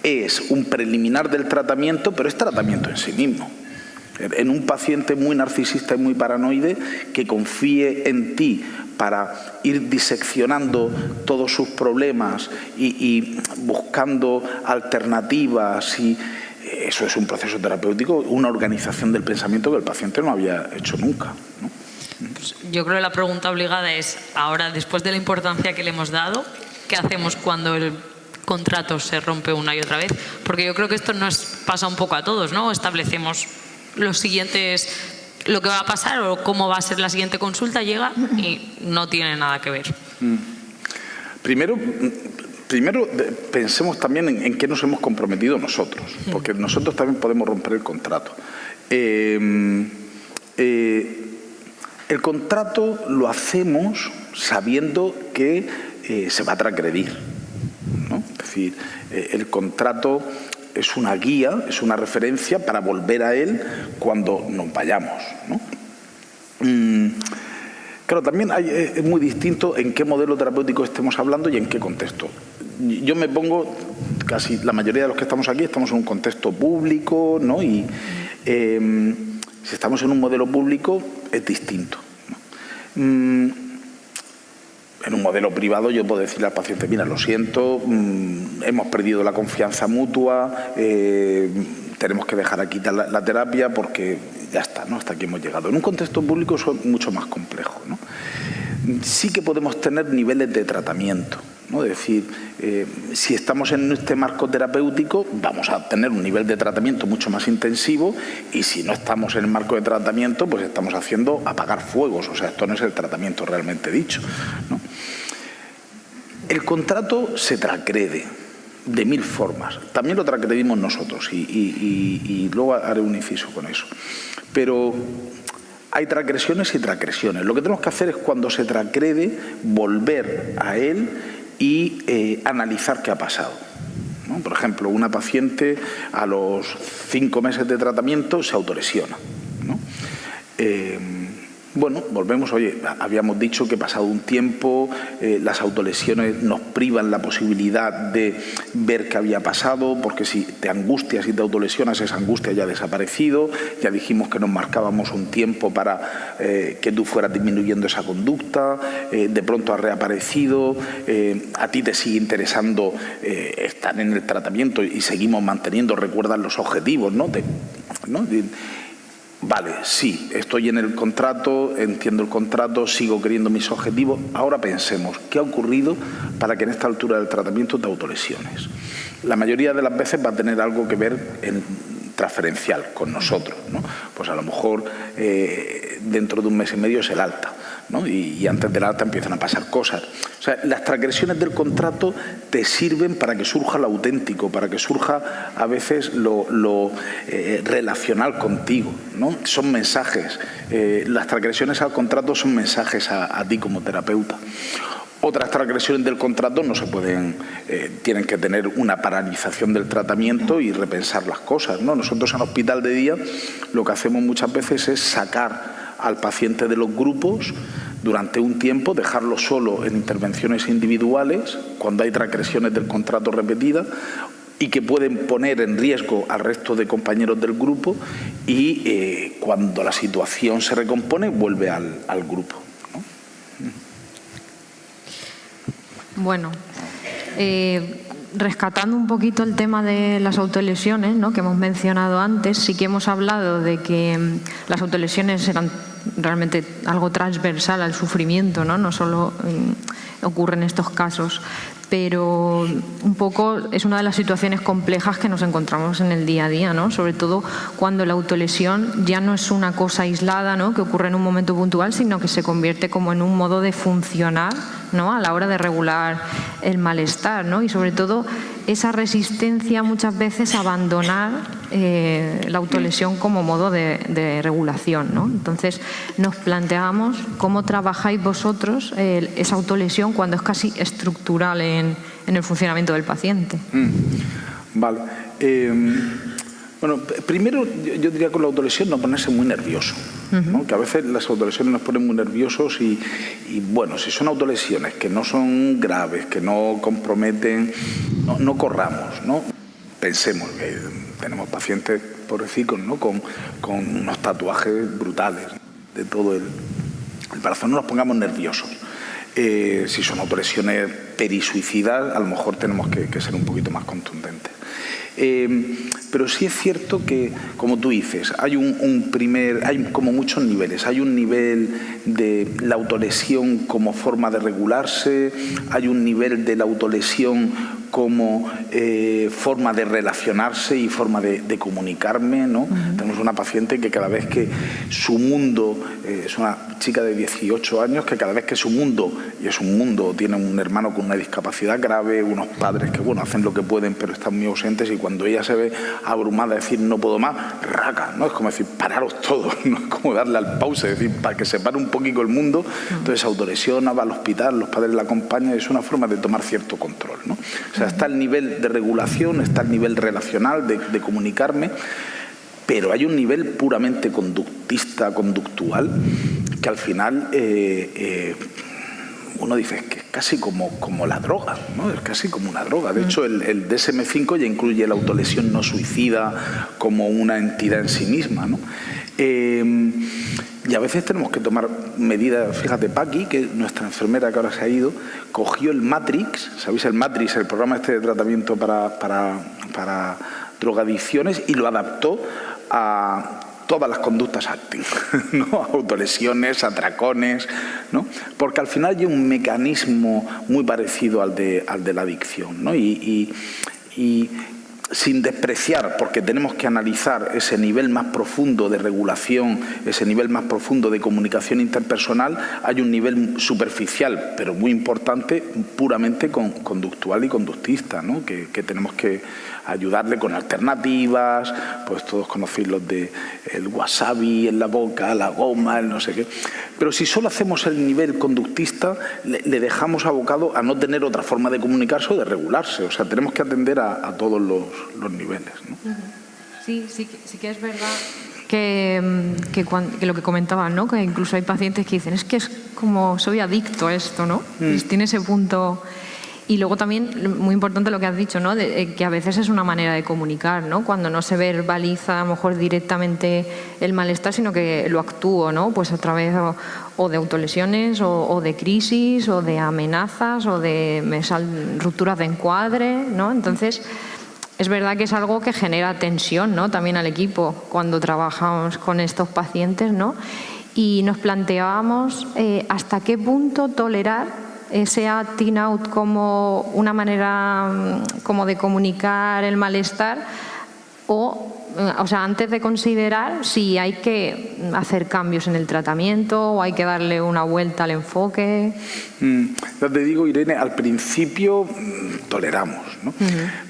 es un preliminar del tratamiento, pero es tratamiento en sí mismo. En un paciente muy narcisista y muy paranoide que confíe en ti para ir diseccionando todos sus problemas y buscando alternativas, y eso es un proceso terapéutico, una organización del pensamiento que el paciente no había hecho nunca, ¿no? Pues yo creo que la pregunta obligada es, ahora, después de la importancia que le hemos dado, ¿qué hacemos cuando el contrato se rompe una y otra vez? Porque yo creo que esto nos pasa un poco a todos, ¿no? Establecemos los siguientes, lo que va a pasar o cómo va a ser la siguiente consulta, llega y no tiene nada que ver. Primero pensemos también en qué nos hemos comprometido nosotros, porque nosotros también podemos romper el contrato. El contrato lo hacemos sabiendo que se va a transgredir, ¿no? Es decir, el contrato es una guía, es una referencia para volver a él cuando nos vayamos, ¿no? Claro, también es muy distinto en qué modelo terapéutico estemos hablando y en qué contexto. Yo me pongo, casi la mayoría de los que estamos aquí estamos en un contexto público, ¿no? Y si estamos en un modelo público es distinto, ¿no? En un modelo privado yo puedo decirle al paciente, mira, lo siento, hemos perdido la confianza mutua, tenemos que dejar aquí la terapia porque ya está, ¿no? Hasta aquí hemos llegado. En un contexto público eso es mucho más complejo, ¿no? Sí que podemos tener niveles de tratamiento, ¿no? Es decir, si estamos en este marco terapéutico vamos a tener un nivel de tratamiento mucho más intensivo, y si no estamos en el marco de tratamiento pues estamos haciendo apagar fuegos, o sea, esto no es el tratamiento realmente dicho, ¿no? El contrato se transgrede de 1000 formas, también lo transgredimos nosotros y luego haré un inciso con eso, pero hay transgresiones y transgresiones. Lo que tenemos que hacer es, cuando se transgrede, volver a él y analizar qué ha pasado, ¿no? Por ejemplo, una paciente a los 5 meses de tratamiento se autolesiona, ¿no? Bueno, volvemos, oye, habíamos dicho que pasado un tiempo las autolesiones nos privan la posibilidad de ver qué había pasado, porque si te angustias y te autolesionas, esa angustia ya ha desaparecido, ya dijimos que nos marcábamos un tiempo para que tú fueras disminuyendo esa conducta, de pronto ha reaparecido, a ti te sigue interesando estar en el tratamiento y seguimos manteniendo, recuerdas los objetivos, ¿no? Vale, sí, estoy en el contrato, entiendo el contrato, sigo queriendo mis objetivos. Ahora pensemos, ¿qué ha ocurrido para que en esta altura del tratamiento te autolesiones? La mayoría de las veces va a tener algo que ver en transferencial con nosotros, ¿no? Pues a lo mejor dentro de un mes y medio es el alta, ¿no? Y antes del alta empiezan a pasar cosas. O sea, las transgresiones del contrato te sirven para que surja lo auténtico, para que surja a veces lo relacional contigo, ¿no? Son mensajes. Las transgresiones al contrato son mensajes a ti como terapeuta. Otras transgresiones del contrato no se pueden, tienen que tener una paralización del tratamiento y repensar las cosas, ¿no? Nosotros en hospital de día lo que hacemos muchas veces es sacar al paciente de los grupos durante un tiempo, dejarlo solo en intervenciones individuales cuando hay transgresiones del contrato repetidas y que pueden poner en riesgo al resto de compañeros del grupo, y cuando la situación se recompone vuelve al grupo, ¿no? Bueno, rescatando un poquito el tema de las autolesiones, ¿no?, que hemos mencionado antes, sí que hemos hablado de que las autolesiones eran realmente algo transversal al sufrimiento, ¿no? No solo ocurre en estos casos, pero un poco es una de las situaciones complejas que nos encontramos en el día a día, ¿no? Sobre todo cuando la autolesión ya no es una cosa aislada, ¿no?, que ocurre en un momento puntual, sino que se convierte como en un modo de funcionar ¿no?, a la hora de regular el malestar, ¿no? Y sobre todo esa resistencia muchas veces a abandonar la autolesión como modo de regulación, ¿no? Entonces nos planteamos cómo trabajáis vosotros esa autolesión cuando es casi estructural en el funcionamiento del paciente. Vale. Bueno, primero yo diría con la autolesión no ponerse muy nervioso, ¿no? Que a veces las autolesiones nos ponen muy nerviosos y bueno, si son autolesiones que no son graves, que no comprometen, no corramos, ¿no? Pensemos que tenemos pacientes, pobrecicos, ¿no?, con unos tatuajes brutales de todo el brazo. No nos pongamos nerviosos. Si son autolesiones perisuicidas, a lo mejor tenemos que ser un poquito más contundentes. Pero sí es cierto que, como tú dices, hay hay como muchos niveles. Hay un nivel de la autolesión como forma de regularse, hay un nivel de la autolesión como forma de relacionarse y forma de comunicarme, ¿no? Tenemos una paciente que cada vez que su mundo, es una chica de 18 años, que cada vez que su mundo, y es un mundo, tiene un hermano con una discapacidad grave, unos padres que, bueno, hacen lo que pueden pero están muy ausentes, y cuando ella se ve abrumada, decir no puedo más, raca, ¿no? Es como decir pararos todos, ¿no? Es como darle al pause, es decir, para que se pare un poquito el mundo. Entonces autolesiona, va al hospital, los padres la acompañan, es una forma de tomar cierto control, ¿no? O sea, está el nivel de regulación, está el nivel relacional de comunicarme, pero hay un nivel puramente conductista, conductual, que al final uno dice que es casi como la droga, ¿no? Es casi como una droga. De hecho, el DSM-5 ya incluye la autolesión no suicida como una entidad en sí misma, ¿no? Y a veces tenemos que tomar medidas. Fíjate, Paqui, que nuestra enfermera que ahora se ha ido, cogió el Matrix, ¿sabéis el Matrix? El programa este de tratamiento para drogadicciones, y lo adaptó a todas las conductas acting, ¿no? Autolesiones, atracones, ¿no? Porque al final hay un mecanismo muy parecido al de la adicción, ¿no? Y sin despreciar, porque tenemos que analizar ese nivel más profundo de regulación, ese nivel más profundo de comunicación interpersonal, hay un nivel superficial, pero muy importante, puramente conductual y conductista, ¿no? Que tenemos que ayudarle con alternativas, pues todos conocéis los de el wasabi en la boca, la goma, el no sé qué. Pero si solo hacemos el nivel conductista, le dejamos abocado a no tener otra forma de comunicarse o de regularse. O sea, tenemos que atender a todos los niveles, ¿no? Sí que es verdad que lo que comentaban, ¿no? Que incluso hay pacientes que dicen, es que es como soy adicto a esto, ¿no? Pues tiene ese punto. Y luego también, muy importante lo que has dicho, ¿no? Que a veces es una manera de comunicar, ¿no? Cuando no se verbaliza a lo mejor directamente el malestar, sino que lo actúo, ¿no? Pues a través o de autolesiones o de crisis o de amenazas o de rupturas de encuadre, ¿no? Entonces, es verdad que es algo que genera tensión, ¿no? También al equipo cuando trabajamos con estos pacientes, ¿no? Y nos planteábamos hasta qué punto tolerar ese acting out como una manera como de comunicar el malestar o sea, antes de considerar si hay que hacer cambios en el tratamiento o hay que darle una vuelta al enfoque. Ya te digo, Irene, al principio toleramos, ¿no?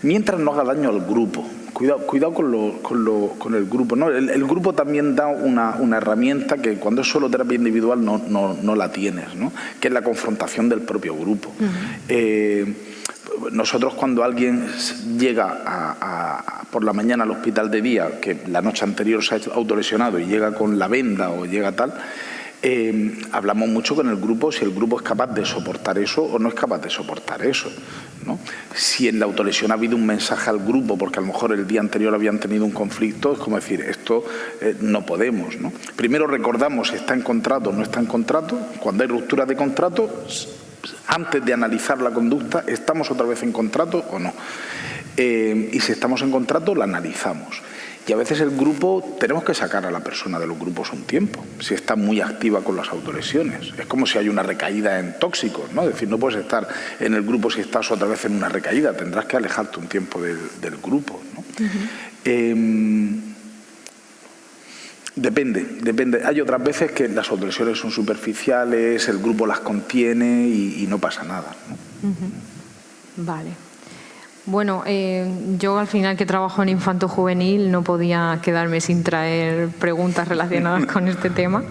Mientras no haga daño al grupo. Cuidado con el grupo, ¿no? El grupo también da una herramienta que cuando es solo terapia individual no la tienes, ¿no? Que es la confrontación del propio grupo. Nosotros, cuando alguien llega por la mañana al hospital de día, que la noche anterior se ha autolesionado y llega con la venda o llega tal, hablamos mucho con el grupo si el grupo es capaz de soportar eso o no es capaz de soportar eso, ¿no? Si en la autolesión ha habido un mensaje al grupo porque a lo mejor el día anterior habían tenido un conflicto, es como decir, esto no podemos, ¿no? Primero recordamos si está en contrato o no está en contrato. Cuando hay ruptura de contrato, antes de analizar la conducta, ¿estamos otra vez en contrato o no? Y si estamos en contrato, la analizamos. Y a veces el grupo, tenemos que sacar a la persona de los grupos un tiempo, si está muy activa con las autolesiones. Es como si hay una recaída en tóxicos, ¿no? Es decir, no puedes estar en el grupo si estás otra vez en una recaída, tendrás que alejarte un tiempo del grupo, ¿no? Depende. Hay otras veces que las autolesiones son superficiales, el grupo las contiene y no pasa nada, ¿no? Vale. Bueno, yo al final que trabajo en infanto-juvenil no podía quedarme sin traer preguntas relacionadas con este tema.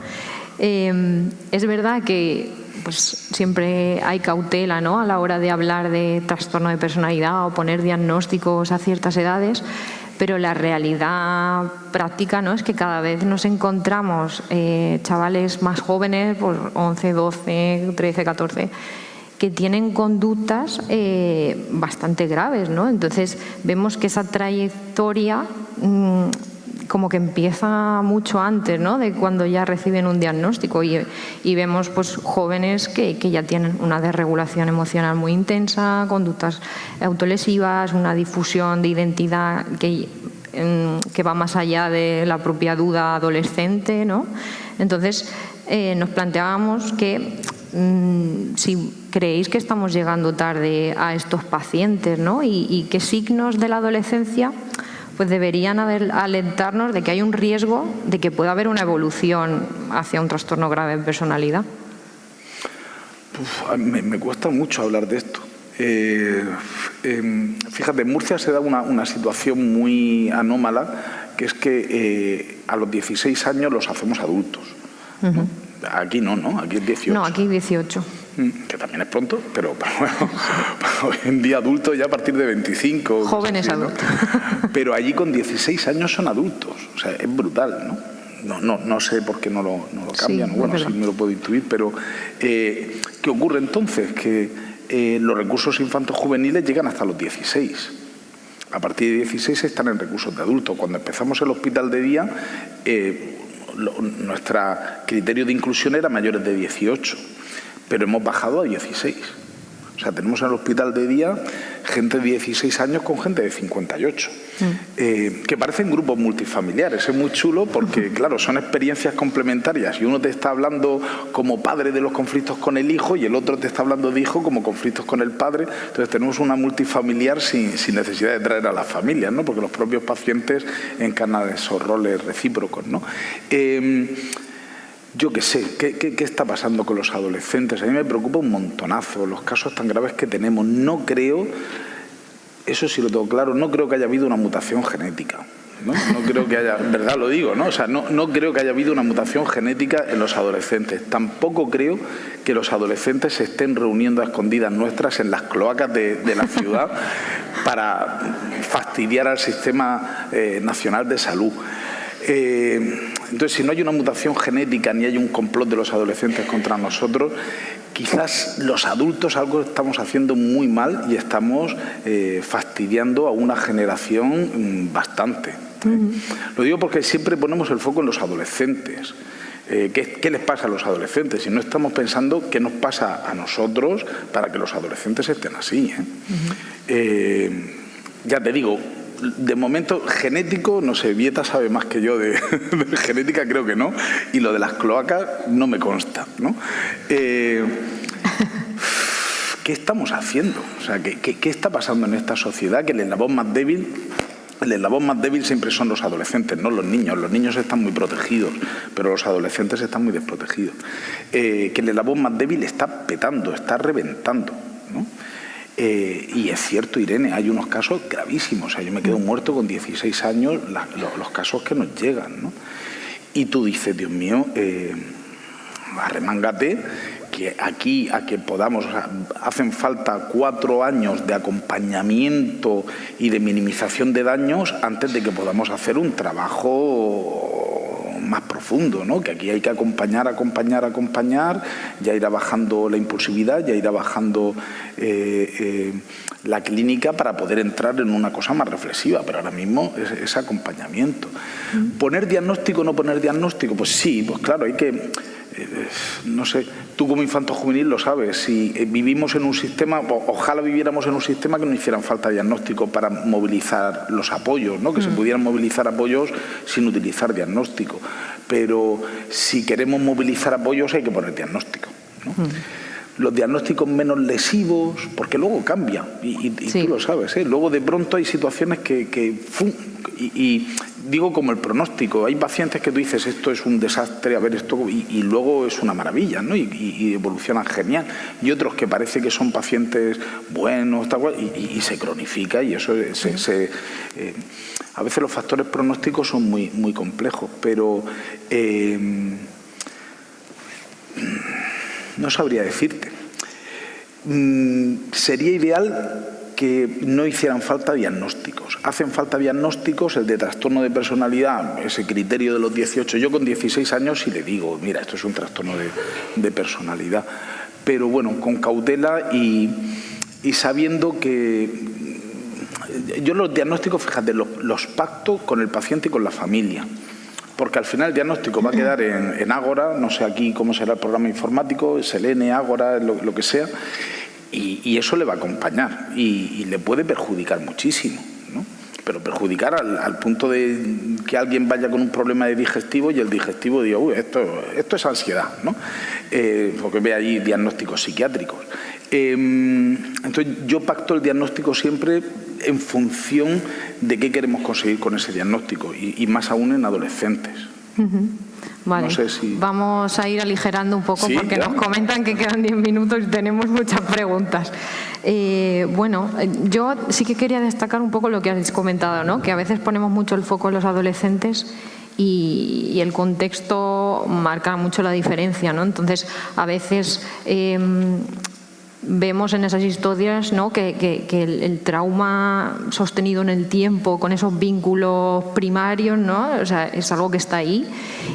Es verdad que pues, siempre hay cautela, ¿no?, a la hora de hablar de trastorno de personalidad o poner diagnósticos a ciertas edades, pero la realidad práctica, ¿no?, es que cada vez nos encontramos chavales más jóvenes, pues 11, 12, 13, 14, que tienen conductas bastante graves, ¿no? Entonces vemos que esa trayectoria como que empieza mucho antes, ¿no?, de cuando ya reciben un diagnóstico y vemos pues jóvenes que ya tienen una desregulación emocional muy intensa, conductas autolesivas, una difusión de identidad que va más allá de la propia duda adolescente, ¿no? Entonces nos planteábamos que si creéis que estamos llegando tarde a estos pacientes, ¿no?, y qué signos de la adolescencia pues deberían alentarnos de que hay un riesgo de que pueda haber una evolución hacia un trastorno grave de personalidad. Me cuesta mucho hablar de esto. Fíjate, en Murcia se da una situación muy anómala, que es que a los 16 años los hacemos adultos, ¿no? Aquí no, ¿no? Aquí es 18. No, aquí 18. Que también es pronto, pero bueno, hoy en día adultos ya a partir de 25. Jóvenes ¿no? adultos. Pero allí con 16 años son adultos, o sea, es brutal, ¿no? No sé por qué no lo cambian, Sí, bueno, es sí verdad. me lo puedo intuir, pero ¿qué ocurre entonces? Que los recursos infantos juveniles llegan hasta los 16. A partir de 16 están en recursos de adultos. Cuando empezamos el hospital de día, nuestro criterio de inclusión era mayores de 18, pero hemos bajado a 16. O sea, tenemos en el hospital de día gente de 16 años con gente de 58, que parecen grupos multifamiliares. Es muy chulo porque, claro, son experiencias complementarias y uno te está hablando como padre de los conflictos con el hijo y el otro te está hablando de hijo como conflictos con el padre. Entonces tenemos una multifamiliar sin necesidad de traer a las familias, ¿no?, porque los propios pacientes encarnan esos roles recíprocos, ¿no? Yo qué sé, ¿qué está pasando con los adolescentes? A mí me preocupa un montonazo los casos tan graves que tenemos. No creo, eso sí lo tengo claro, no creo que haya habido una mutación genética, ¿no? No creo que haya, en verdad lo digo, ¿no? O sea, no creo que haya habido una mutación genética en los adolescentes. Tampoco creo que los adolescentes se estén reuniendo a escondidas nuestras en las cloacas de la ciudad para fastidiar al sistema nacional de salud. Entonces, si no hay una mutación genética ni hay un complot de los adolescentes contra nosotros, quizás los adultos algo estamos haciendo muy mal y estamos fastidiando a una generación bastante. Lo digo porque siempre ponemos el foco en los adolescentes. ¿Qué les pasa a los adolescentes? Y no estamos pensando qué nos pasa a nosotros para que los adolescentes estén así, ya te digo, de momento, genético, no sé, Vieta sabe más que yo de genética, creo que no, y lo de las cloacas no me consta, ¿no? ¿Qué estamos haciendo? O sea, ¿qué está pasando en esta sociedad? Que el eslabón más débil siempre son los adolescentes, no los niños. Los niños están muy protegidos, pero los adolescentes están muy desprotegidos. Que el eslabón más débil está petando, está reventando, ¿no? Y es cierto, Irene, hay unos casos gravísimos. O sea, yo me quedo muerto con 16 años, los casos que nos llegan, ¿no? Y tú dices, Dios mío, arremángate, que aquí a que podamos, o sea, hacen falta 4 años de acompañamiento y de minimización de daños antes de que podamos hacer un trabajo más profundo, ¿no? Que aquí hay que acompañar, ya irá bajando la impulsividad, ya irá bajando la clínica para poder entrar en una cosa más reflexiva, pero ahora mismo es acompañamiento. ¿Poner diagnóstico o no poner diagnóstico? Pues sí, pues claro, hay que... no sé, tú como infanto-juvenil lo sabes, si vivimos en un sistema, ojalá viviéramos en un sistema que no hicieran falta diagnóstico para movilizar los apoyos, ¿no? Que se pudieran movilizar apoyos sin utilizar diagnóstico, pero si queremos movilizar apoyos hay que poner diagnóstico, ¿no? los diagnósticos menos lesivos, porque luego cambia, y Sí. tú lo sabes, ¿eh? Luego de pronto hay situaciones y digo como el pronóstico, hay pacientes que tú dices esto es un desastre, a ver esto, y luego es una maravilla, ¿no? Y evolucionan genial, y otros que parece que son pacientes buenos, tal cual, y se cronifica, y eso a veces los factores pronósticos son muy, muy complejos, pero no sabría decirte. Sería ideal que no hicieran falta diagnósticos. Hacen falta diagnósticos, el de trastorno de personalidad, ese criterio de los 18. Yo con 16 años sí le digo, mira, esto es un trastorno de personalidad. Pero bueno, con cautela y sabiendo que yo los diagnósticos, fíjate, los pacto con el paciente y con la familia. Porque al final el diagnóstico va a quedar en Ágora, no sé aquí cómo será el programa informático, Selene, Ágora, lo que sea, y eso le va a acompañar y le puede perjudicar muchísimo, ¿no? Pero perjudicar al punto de que alguien vaya con un problema de digestivo y el digestivo diga, uy, esto es ansiedad, ¿no? Porque ve allí diagnósticos psiquiátricos. Entonces yo pacto el diagnóstico siempre en función de qué queremos conseguir con ese diagnóstico y más aún en adolescentes. Vale, No sé si... vamos a ir aligerando un poco, Sí, porque claro. nos comentan que quedan 10 minutos y tenemos muchas preguntas. Bueno, yo sí que quería destacar un poco lo que has comentado, ¿no? Que a veces ponemos mucho el foco en los adolescentes y el contexto marca mucho la diferencia, ¿no? Entonces, a veces vemos en esas historias, ¿no? que el trauma sostenido en el tiempo, con esos vínculos primarios, ¿no? O sea, es algo que está ahí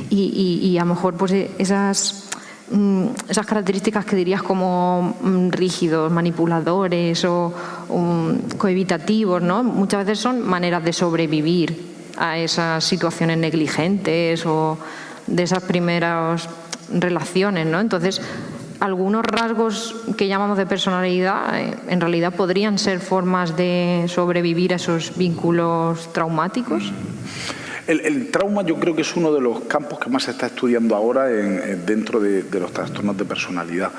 y a lo mejor pues esas características que dirías como rígidos, manipuladores o coevitativos, ¿no? Muchas veces son maneras de sobrevivir a esas situaciones negligentes o de esas primeras relaciones, ¿no? Entonces, algunos rasgos que llamamos de personalidad en realidad podrían ser formas de sobrevivir a esos vínculos traumáticos. El trauma yo creo que es uno de los campos que más se está estudiando ahora dentro de los trastornos de personalidad.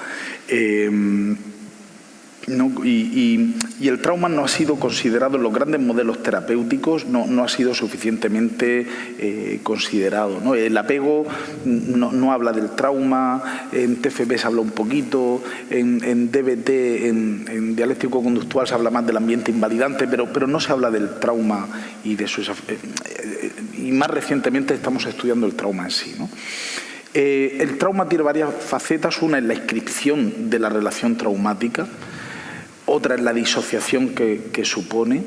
Y el trauma no ha sido considerado en los grandes modelos terapéuticos, no ha sido suficientemente considerado, ¿no? El apego no habla del trauma, en TFB se habla un poquito, en DBT, en dialéctico conductual se habla más del ambiente invalidante, pero no se habla del trauma y de su... y más recientemente estamos estudiando el trauma en sí, ¿no? El trauma tiene varias facetas, una es la inscripción de la relación traumática, otra es la disociación que supone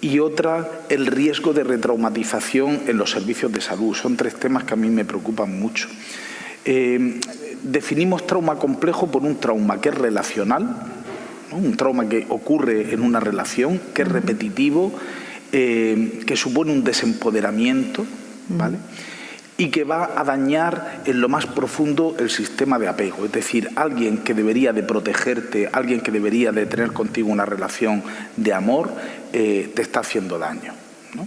y otra el riesgo de retraumatización en los servicios de salud. Son tres temas que a mí me preocupan mucho. Definimos trauma complejo por un trauma que es relacional, ¿no? Un trauma que ocurre en una relación, que es repetitivo, que supone un desempoderamiento, ¿vale? Y que va a dañar en lo más profundo el sistema de apego. Es decir, alguien que debería de protegerte, alguien que debería de tener contigo una relación de amor, te está haciendo daño, ¿no?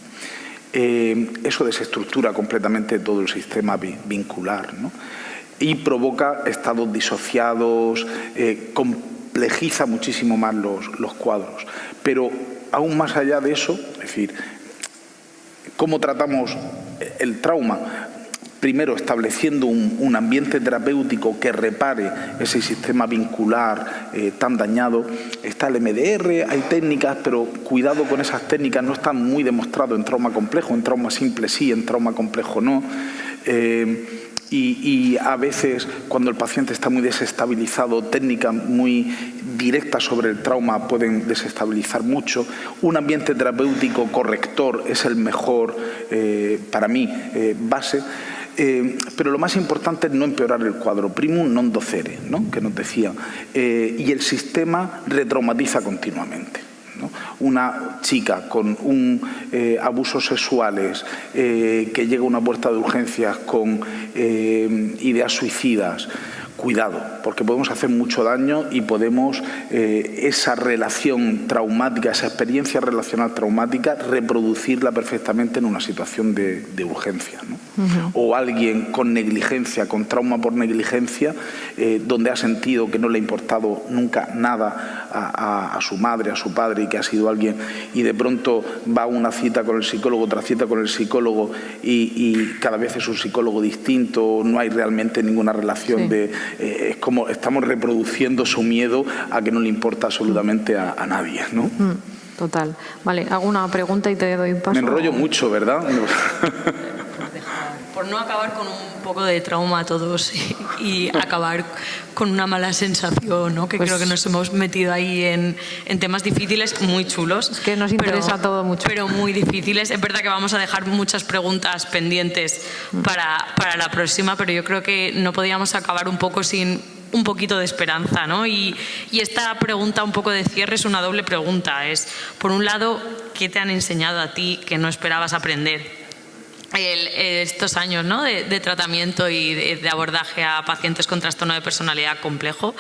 Eso desestructura completamente todo el sistema vincular, ¿no? Y provoca estados disociados, complejiza muchísimo más los cuadros. Pero aún más allá de eso, es decir, ¿cómo tratamos el trauma? Primero, estableciendo un ambiente terapéutico que repare ese sistema vincular tan dañado. Está el MDR, hay técnicas, pero cuidado con esas técnicas, no están muy demostradas en trauma complejo, en trauma simple sí, en trauma complejo no. Y a veces, cuando el paciente está muy desestabilizado, técnicas muy directas sobre el trauma pueden desestabilizar mucho. Un ambiente terapéutico corrector es el mejor, para mí, base. Pero lo más importante es no empeorar el cuadro, primum non docere, ¿no? Que nos decían. Y el sistema retraumatiza continuamente, ¿no? Una chica con abusos sexuales que llega a una puerta de urgencias con ideas suicidas, cuidado, porque podemos hacer mucho daño y podemos esa relación traumática, esa experiencia relacional traumática, reproducirla perfectamente en una situación de urgencia, ¿no? O alguien con negligencia, con trauma por negligencia, donde ha sentido que no le ha importado nunca nada a su madre, a su padre, y que ha sido alguien, y de pronto va a una cita con el psicólogo, otra cita con el psicólogo, y cada vez es un psicólogo distinto, no hay realmente ninguna relación es como estamos reproduciendo su miedo a que no le importa absolutamente a nadie, ¿no? Total. Vale, hago una pregunta y te doy paso. Me enrollo mucho, ¿verdad? Por no acabar con un poco de trauma a todos y acabar con una mala sensación, ¿no? Que pues, creo que nos hemos metido ahí en temas difíciles, muy chulos. Es que nos interesa todo mucho. Pero muy difíciles. Es verdad que vamos a dejar muchas preguntas pendientes para la próxima, pero yo creo que no podíamos acabar un poco sin un poquito de esperanza, ¿no? Y esta pregunta un poco de cierre es una doble pregunta. Es, por un lado, ¿qué te han enseñado a ti que no esperabas aprender estos años, ¿no? de tratamiento y de abordaje a pacientes con trastorno de personalidad complejo?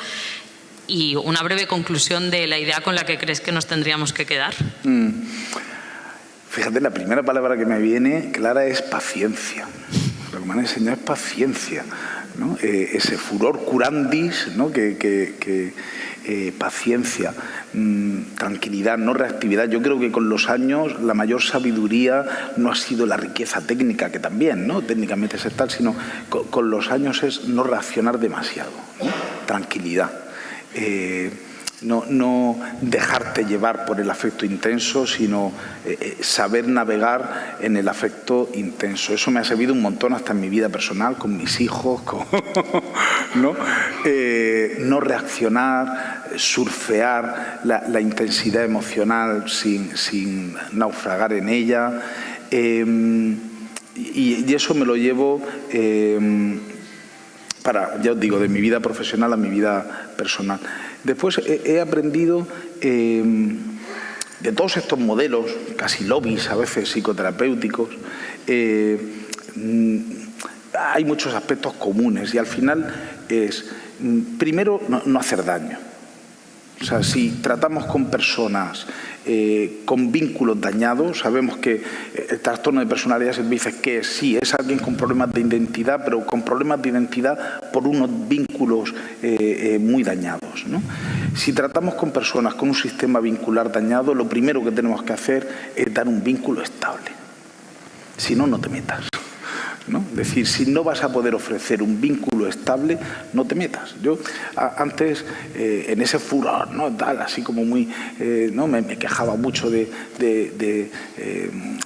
Y una breve conclusión de la idea con la que crees que nos tendríamos que quedar. Fíjate, la primera palabra que me viene clara es paciencia. Lo que me han enseñado es paciencia, ¿no? Ese furor curandis, ¿no? Paciencia, tranquilidad, no reactividad. Yo creo que con los años la mayor sabiduría no ha sido la riqueza técnica, que también, ¿no? Técnicamente es tal, sino con los años es no reaccionar demasiado, ¿no? Tranquilidad. No dejarte llevar por el afecto intenso, sino saber navegar en el afecto intenso. Eso me ha servido un montón hasta en mi vida personal, con mis hijos, ¿no? No reaccionar, surfear la intensidad emocional sin naufragar en ella. Y eso me lo llevo ya os digo, de mi vida profesional a mi vida personal. Después he aprendido de todos estos modelos, casi lobbies a veces psicoterapéuticos, hay muchos aspectos comunes y al final es, primero, no hacer daño. O sea, si tratamos con personas con vínculos dañados, sabemos que el trastorno de personalidad se dice que sí, es alguien con problemas de identidad, pero con problemas de identidad por unos vínculos muy dañados, ¿no? Si tratamos con personas con un sistema vincular dañado, lo primero que tenemos que hacer es dar un vínculo estable. Si no, no te metas, ¿no? Es decir, si no vas a poder ofrecer un vínculo estable, no te metas. Yo antes, en ese furor, ¿no? Tal, así como muy, ¿no? Me quejaba mucho de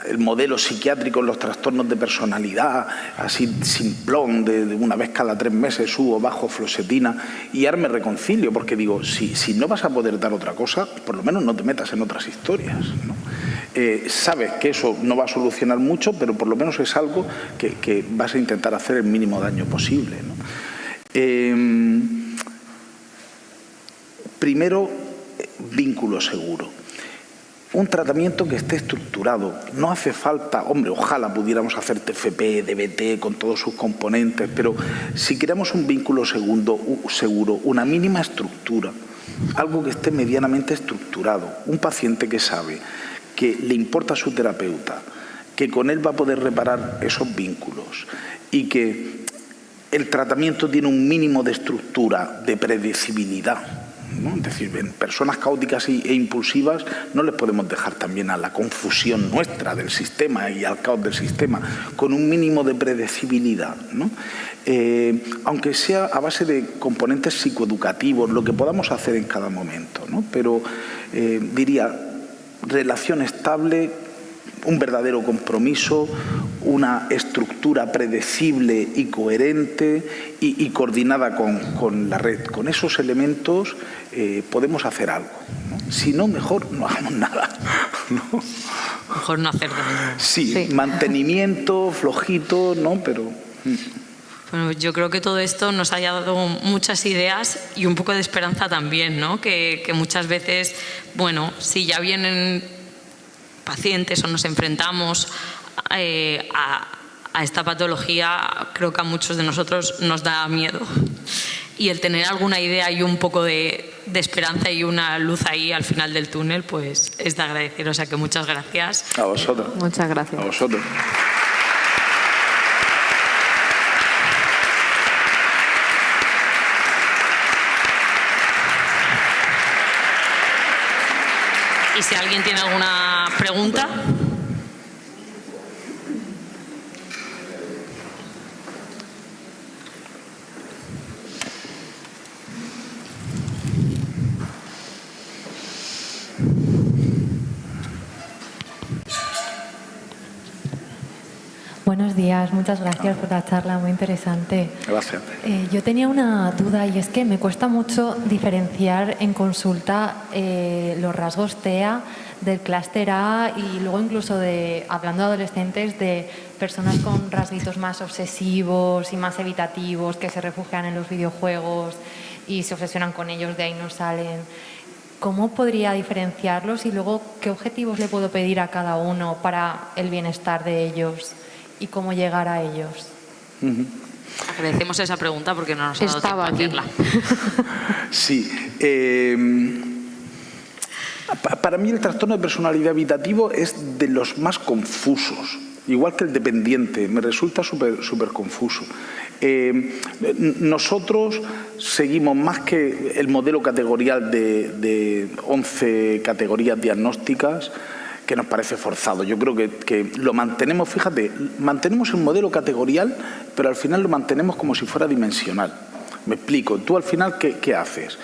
el modelo psiquiátrico en los trastornos de personalidad, así simplón, de una vez cada 3 meses subo, bajo fluoxetina, y ahora me reconcilio, porque digo, si no vas a poder dar otra cosa, por lo menos no te metas en otras historias, ¿no? Sabes que eso no va a solucionar mucho, pero por lo menos es algo que vas a intentar hacer el mínimo daño posible, ¿no? Primero, vínculo seguro. Un tratamiento que esté estructurado. No hace falta, hombre, ojalá pudiéramos hacer TFP, DBT con todos sus componentes, pero si creamos un vínculo seguro, una mínima estructura, algo que esté medianamente estructurado, un paciente que sabe que le importa a su terapeuta, que con él va a poder reparar esos vínculos y que el tratamiento tiene un mínimo de estructura, de predecibilidad, ¿no? Es decir, en personas caóticas e impulsivas no les podemos dejar también a la confusión nuestra del sistema y al caos del sistema, con un mínimo de predecibilidad, ¿no? Aunque sea a base de componentes psicoeducativos, lo que podamos hacer en cada momento, ¿no? Pero diría, relación estable, un verdadero compromiso, una estructura predecible y coherente y coordinada con la red. Con esos elementos podemos hacer algo, ¿no? Si no, mejor no hagamos nada, ¿no? Mejor no hacer daño. Sí, mantenimiento, flojito, ¿no? Pero... Bueno, yo creo que todo esto nos ha dado muchas ideas y un poco de esperanza también, ¿no? Que muchas veces, bueno, si ya vienen pacientes o nos enfrentamos a esta patología, creo que a muchos de nosotros nos da miedo. y el tener alguna idea y un poco de esperanza y una luz ahí al final del túnel, pues es de agradecer. O sea que muchas gracias. A vosotros. Muchas gracias. A vosotros. Y si alguien tiene alguna pregunta. Buenos días, muchas gracias por la charla, muy interesante. Gracias. Yo tenía una duda y es que me cuesta mucho diferenciar en consulta los rasgos TEA del clúster A y luego incluso hablando de adolescentes, de personas con rasguitos más obsesivos y más evitativos que se refugian en los videojuegos y se obsesionan con ellos, de ahí no salen. ¿Cómo podría diferenciarlos y luego qué objetivos le puedo pedir a cada uno para el bienestar de ellos? ¿Y cómo llegar a ellos? Agradecemos esa pregunta porque no nos ha dado tiempo a hacerla. Sí. Para mí el trastorno de personalidad evitativo es de los más confusos. Igual que el dependiente, me resulta súper confuso. Nosotros seguimos más que el modelo categorial de 11 categorías diagnósticas, que nos parece forzado. Yo creo que lo mantenemos, fíjate, mantenemos el modelo categorial, pero al final lo mantenemos como si fuera dimensional. Me explico, tú al final, ¿qué haces?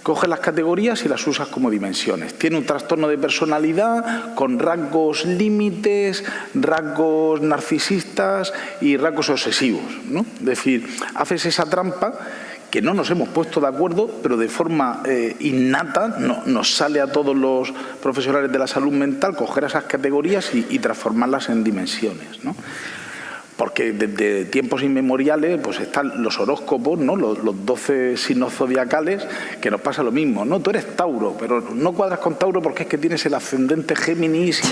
Coges las categorías y las usas como dimensiones. Tiene un trastorno de personalidad con rasgos límites, rasgos narcisistas y rasgos obsesivos, ¿no? Es decir, haces esa trampa que no nos hemos puesto de acuerdo, pero de forma innata nos sale a todos los profesionales de la salud mental coger esas categorías y transformarlas en dimensiones, ¿no? Porque desde tiempos inmemoriales pues están los horóscopos, ¿no? Los 12 signos zodiacales, que nos pasa lo mismo, ¿no? Tú eres Tauro, pero no cuadras con Tauro porque es que tienes el ascendente Géminis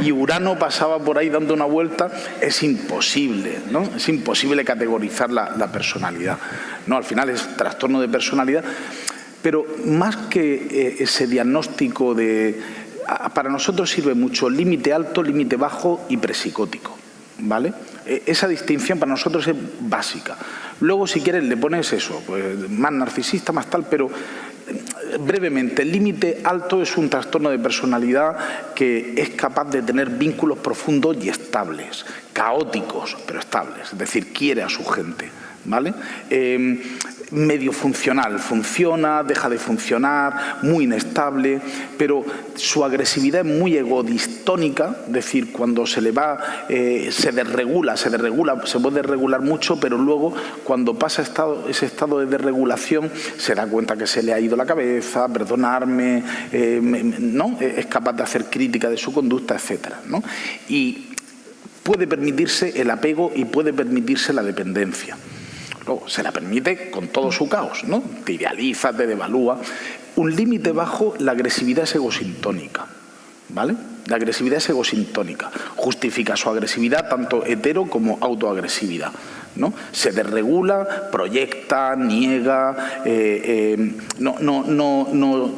y Urano pasaba por ahí dando una vuelta. Es imposible, ¿no? Es imposible categorizar la personalidad, ¿no? Al final es trastorno de personalidad, pero más que ese diagnóstico para nosotros sirve mucho límite alto, límite bajo y presicótico, ¿vale? Esa distinción para nosotros es básica. Luego, si quieres, le pones eso, pues más narcisista, más tal, pero brevemente, el límite alto es un trastorno de personalidad que es capaz de tener vínculos profundos y estables, caóticos, pero estables, es decir, quiere a su gente, ¿vale? Medio funcional, funciona, deja de funcionar, muy inestable, pero su agresividad es muy egodistónica, es decir, cuando se le va, se desregula, se puede regular mucho, pero luego cuando pasa ese estado de desregulación se da cuenta que se le ha ido la cabeza, perdonarme, ¿no? Es capaz de hacer crítica de su conducta, etcétera, ¿no? Y puede permitirse el apego y puede permitirse la dependencia. Luego, se la permite con todo su caos, ¿no? Te idealiza, te devalúa. Un límite bajo, la agresividad es egosintónica, ¿vale? La agresividad es egosintónica. Justifica su agresividad, tanto hetero como autoagresividad, ¿no? Se desregula, proyecta, niega, no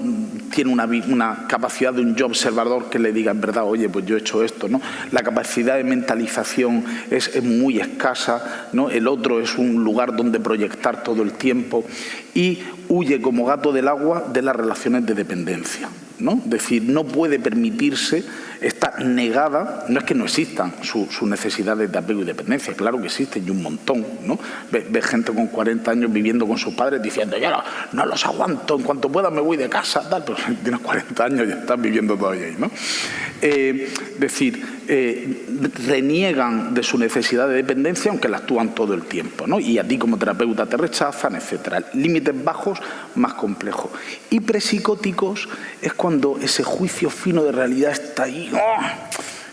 tiene una capacidad de un yo observador que le diga en verdad, oye, pues yo he hecho esto, ¿no? La capacidad de mentalización es muy escasa, ¿no? El otro es un lugar donde proyectar todo el tiempo y huye como gato del agua de las relaciones de dependencia, ¿no? Es decir, no puede permitirse, está negada, no es que no existan sus necesidades de apego y dependencia, claro que existen y un montón, ¿no? Ve gente con 40 años viviendo con sus padres diciendo, yo no los aguanto, en cuanto pueda me voy de casa, tal, pero tienes 40 años y estás viviendo todavía ahí, ¿no? Reniegan de su necesidad de dependencia aunque la actúan todo el tiempo, ¿no? Y a ti como terapeuta te rechazan, etcétera. Límites bajos, más complejos. Y presicóticos es cuando ese juicio fino de realidad está ahí, ¡oh!,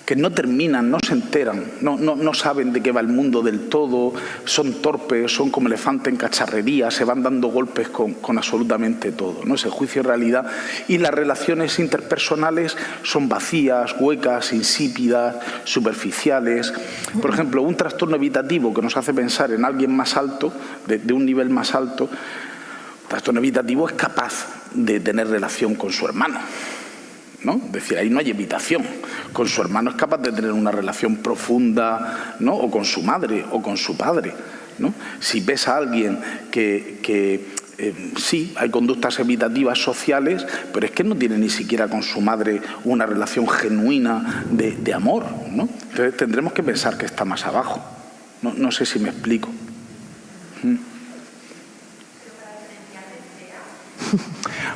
que no terminan, no se enteran, no saben de qué va el mundo del todo, son torpes, son como elefante en cacharrería, se van dando golpes con absolutamente todo, ¿no? Ese juicio de realidad. Y las relaciones interpersonales son vacías, huecas, insípidas, superficiales. Por ejemplo, un trastorno evitativo que nos hace pensar en alguien más alto, de un nivel más alto, trastorno evitativo es capaz de tener relación con su hermano, ¿no? Es decir, ahí no hay evitación. Con su hermano es capaz de tener una relación profunda, ¿no? O con su madre o con su padre, ¿no? Si ves a alguien sí, hay conductas evitativas sociales, pero es que no tiene ni siquiera con su madre una relación genuina de amor, ¿no? Entonces tendremos que pensar que está más abajo. No sé si me explico.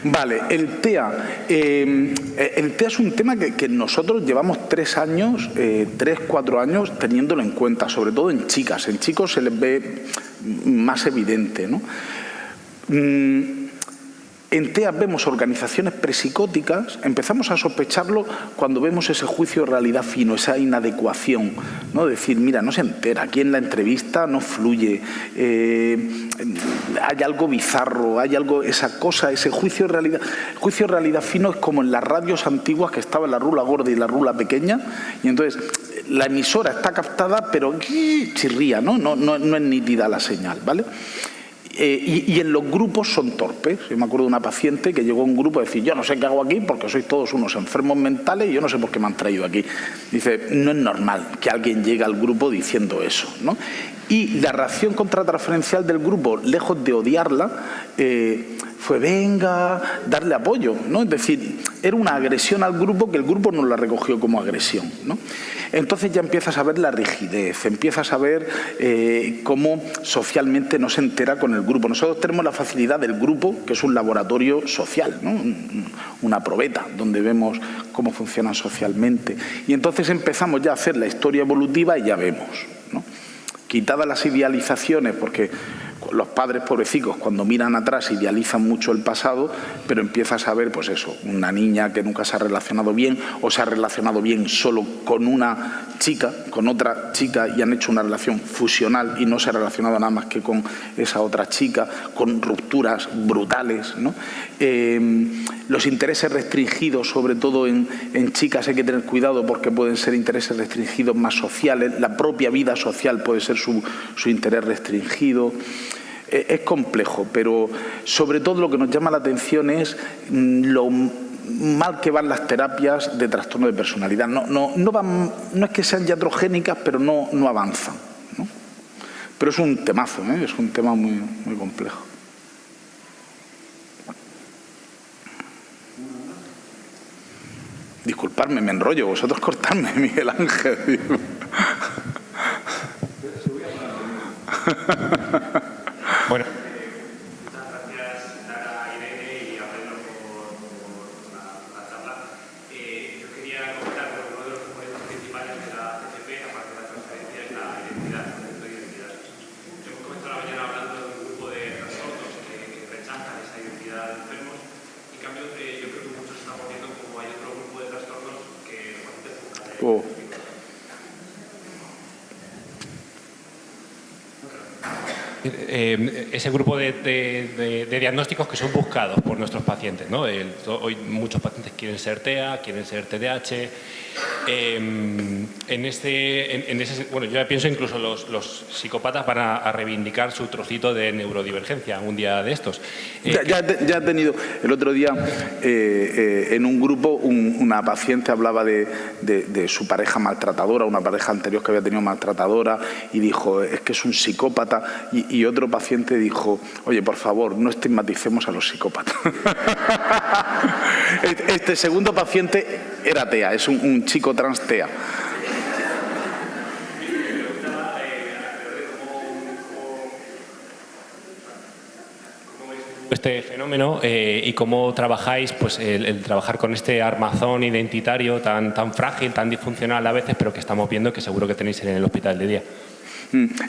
Vale, el TEA. El TEA es un tema que nosotros llevamos 3, 4 años teniéndolo en cuenta, sobre todo en chicas. En chicos se les ve más evidente, ¿no? En TEA vemos organizaciones prepsicóticas, empezamos a sospecharlo cuando vemos ese juicio de realidad fino, esa inadecuación, ¿no? Decir, mira, no se entera, aquí en la entrevista no fluye, hay algo bizarro, hay algo, esa cosa, ese juicio de realidad. El juicio de realidad fino es como en las radios antiguas que estaba la rula gorda y la rula pequeña, y entonces la emisora está captada, pero chirría, ¿no? No es nítida la señal, ¿vale? Y en los grupos son torpes. Yo me acuerdo de una paciente que llegó a un grupo a decir, yo no sé qué hago aquí porque sois todos unos enfermos mentales y yo no sé por qué me han traído aquí. Dice, no es normal que alguien llegue al grupo diciendo eso, ¿no? Y la reacción contratransferencial del grupo, lejos de odiarla, fue venga, darle apoyo, ¿no? Es decir, era una agresión al grupo que el grupo no la recogió como agresión, ¿no? Entonces ya empiezas a ver la rigidez, empiezas a ver cómo socialmente no se entera con el grupo. Nosotros tenemos la facilidad del grupo, que es un laboratorio social, ¿no? Una probeta, donde vemos cómo funcionan socialmente. Y entonces empezamos ya a hacer la historia evolutiva y ya vemos, ¿no? Quitadas las idealizaciones, porque los padres pobrecicos cuando miran atrás idealizan mucho el pasado, pero empiezas a ver, pues eso, una niña que nunca se ha relacionado bien o se ha relacionado bien solo con una chica, con otra chica y han hecho una relación fusional y no se ha relacionado nada más que con esa otra chica, con rupturas brutales, ¿no? Los intereses restringidos, sobre todo en chicas, hay que tener cuidado porque pueden ser intereses restringidos más sociales, la propia vida social puede ser su interés restringido. Es complejo, pero sobre todo lo que nos llama la atención es lo mal que van las terapias de trastorno de personalidad. No es que sean iatrogénicas, pero no avanzan, ¿no? Pero es un temazo, ¿eh? Es un tema muy, muy complejo. Disculpadme, me enrollo, vosotros cortadme, Miguel Ángel. Bueno. Muchas gracias, Lara, Irene y Aurelio por la charla. Yo quería comentar que uno de los componentes principales de la CCP, aparte de la transferencia, es la identidad, el concepto de identidad. Hemos comenzado la mañana hablando de un grupo de trastornos que rechazan esa identidad de enfermos. En cambio, yo creo que muchos están poniendo como hay otro grupo de trastornos que los pacientes buscan. Ese grupo de diagnósticos que son buscados por nuestros pacientes, ¿no? Hoy muchos pacientes quieren ser TEA, quieren ser TDAH. Bueno, yo ya pienso incluso los psicópatas van a reivindicar su trocito de neurodivergencia un día de estos. Ya he tenido el otro día en un grupo una paciente hablaba de su pareja maltratadora, una pareja anterior que había tenido maltratadora, y dijo, es que es un psicópata, y otro paciente dijo, oye, por favor, no estigmaticemos a los psicópatas. Este segundo paciente era TEA, es un chico trans TEA. Este fenómeno y cómo trabajáis, pues el trabajar con este armazón identitario tan frágil, tan disfuncional a veces, pero que estamos viendo que seguro que tenéis en el hospital de día.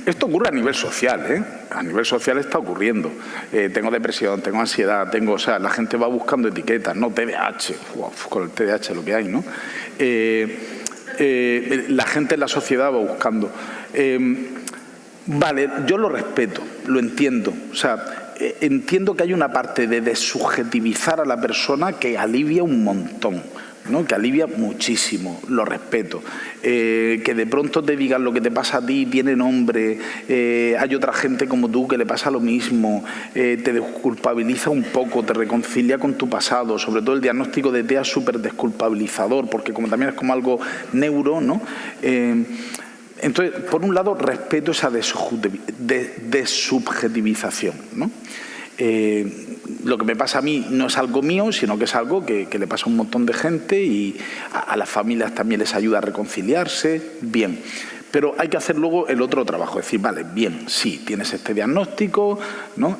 Esto ocurre a nivel social, ¿eh? A nivel social está ocurriendo. Tengo depresión, tengo ansiedad, o sea, la gente va buscando etiquetas, ¿no? TDAH, con el TDAH lo que hay, ¿no? La gente en la sociedad va buscando. Vale, yo lo respeto, lo entiendo, o sea, entiendo que hay una parte de desubjetivizar a la persona que alivia un montón. ¿no? Que alivia muchísimo, lo respeto. Que de pronto te digan lo que te pasa a ti tiene nombre, hay otra gente como tú que le pasa lo mismo, te desculpabiliza un poco, te reconcilia con tu pasado, sobre todo el diagnóstico de TEA es súper desculpabilizador, porque como también es como algo neuro, ¿no? Entonces, por un lado, respeto esa desubjetivización, ¿no? Lo que me pasa a mí no es algo mío, sino que es algo que le pasa a un montón de gente y a las familias también les ayuda a reconciliarse, bien. Pero hay que hacer luego el otro trabajo, es decir, vale, bien, sí, tienes este diagnóstico, ¿no?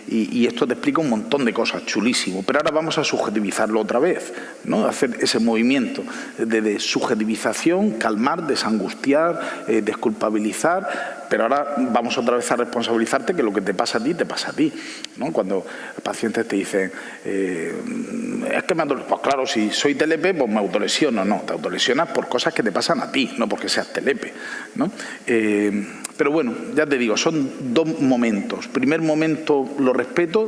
Y esto te explica un montón de cosas, chulísimo, pero ahora vamos a subjetivizarlo otra vez, ¿no? Hacer ese movimiento de subjetivización, calmar, desangustiar, desculpabilizar, pero ahora vamos otra vez a responsabilizarte que lo que te pasa a ti, ¿no? Cuando pacientes te dicen, es que me autolesiono, pues claro, si soy telepe, pues me autolesiono, no, te autolesionas por cosas que te pasan a ti, no porque seas telepe, ¿no? Pero bueno, ya te digo, son dos momentos. Primer momento lo respeto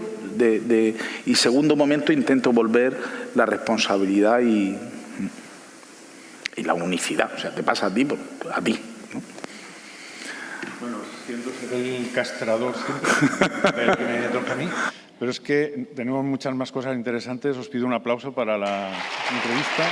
y segundo momento intento volver la responsabilidad y la unicidad. O sea, te pasa a ti, pues a ti, ¿no? Bueno, siento ser el castrador siempre, el que me toca a mí. Pero es que tenemos muchas más cosas interesantes. Os pido un aplauso para la entrevista.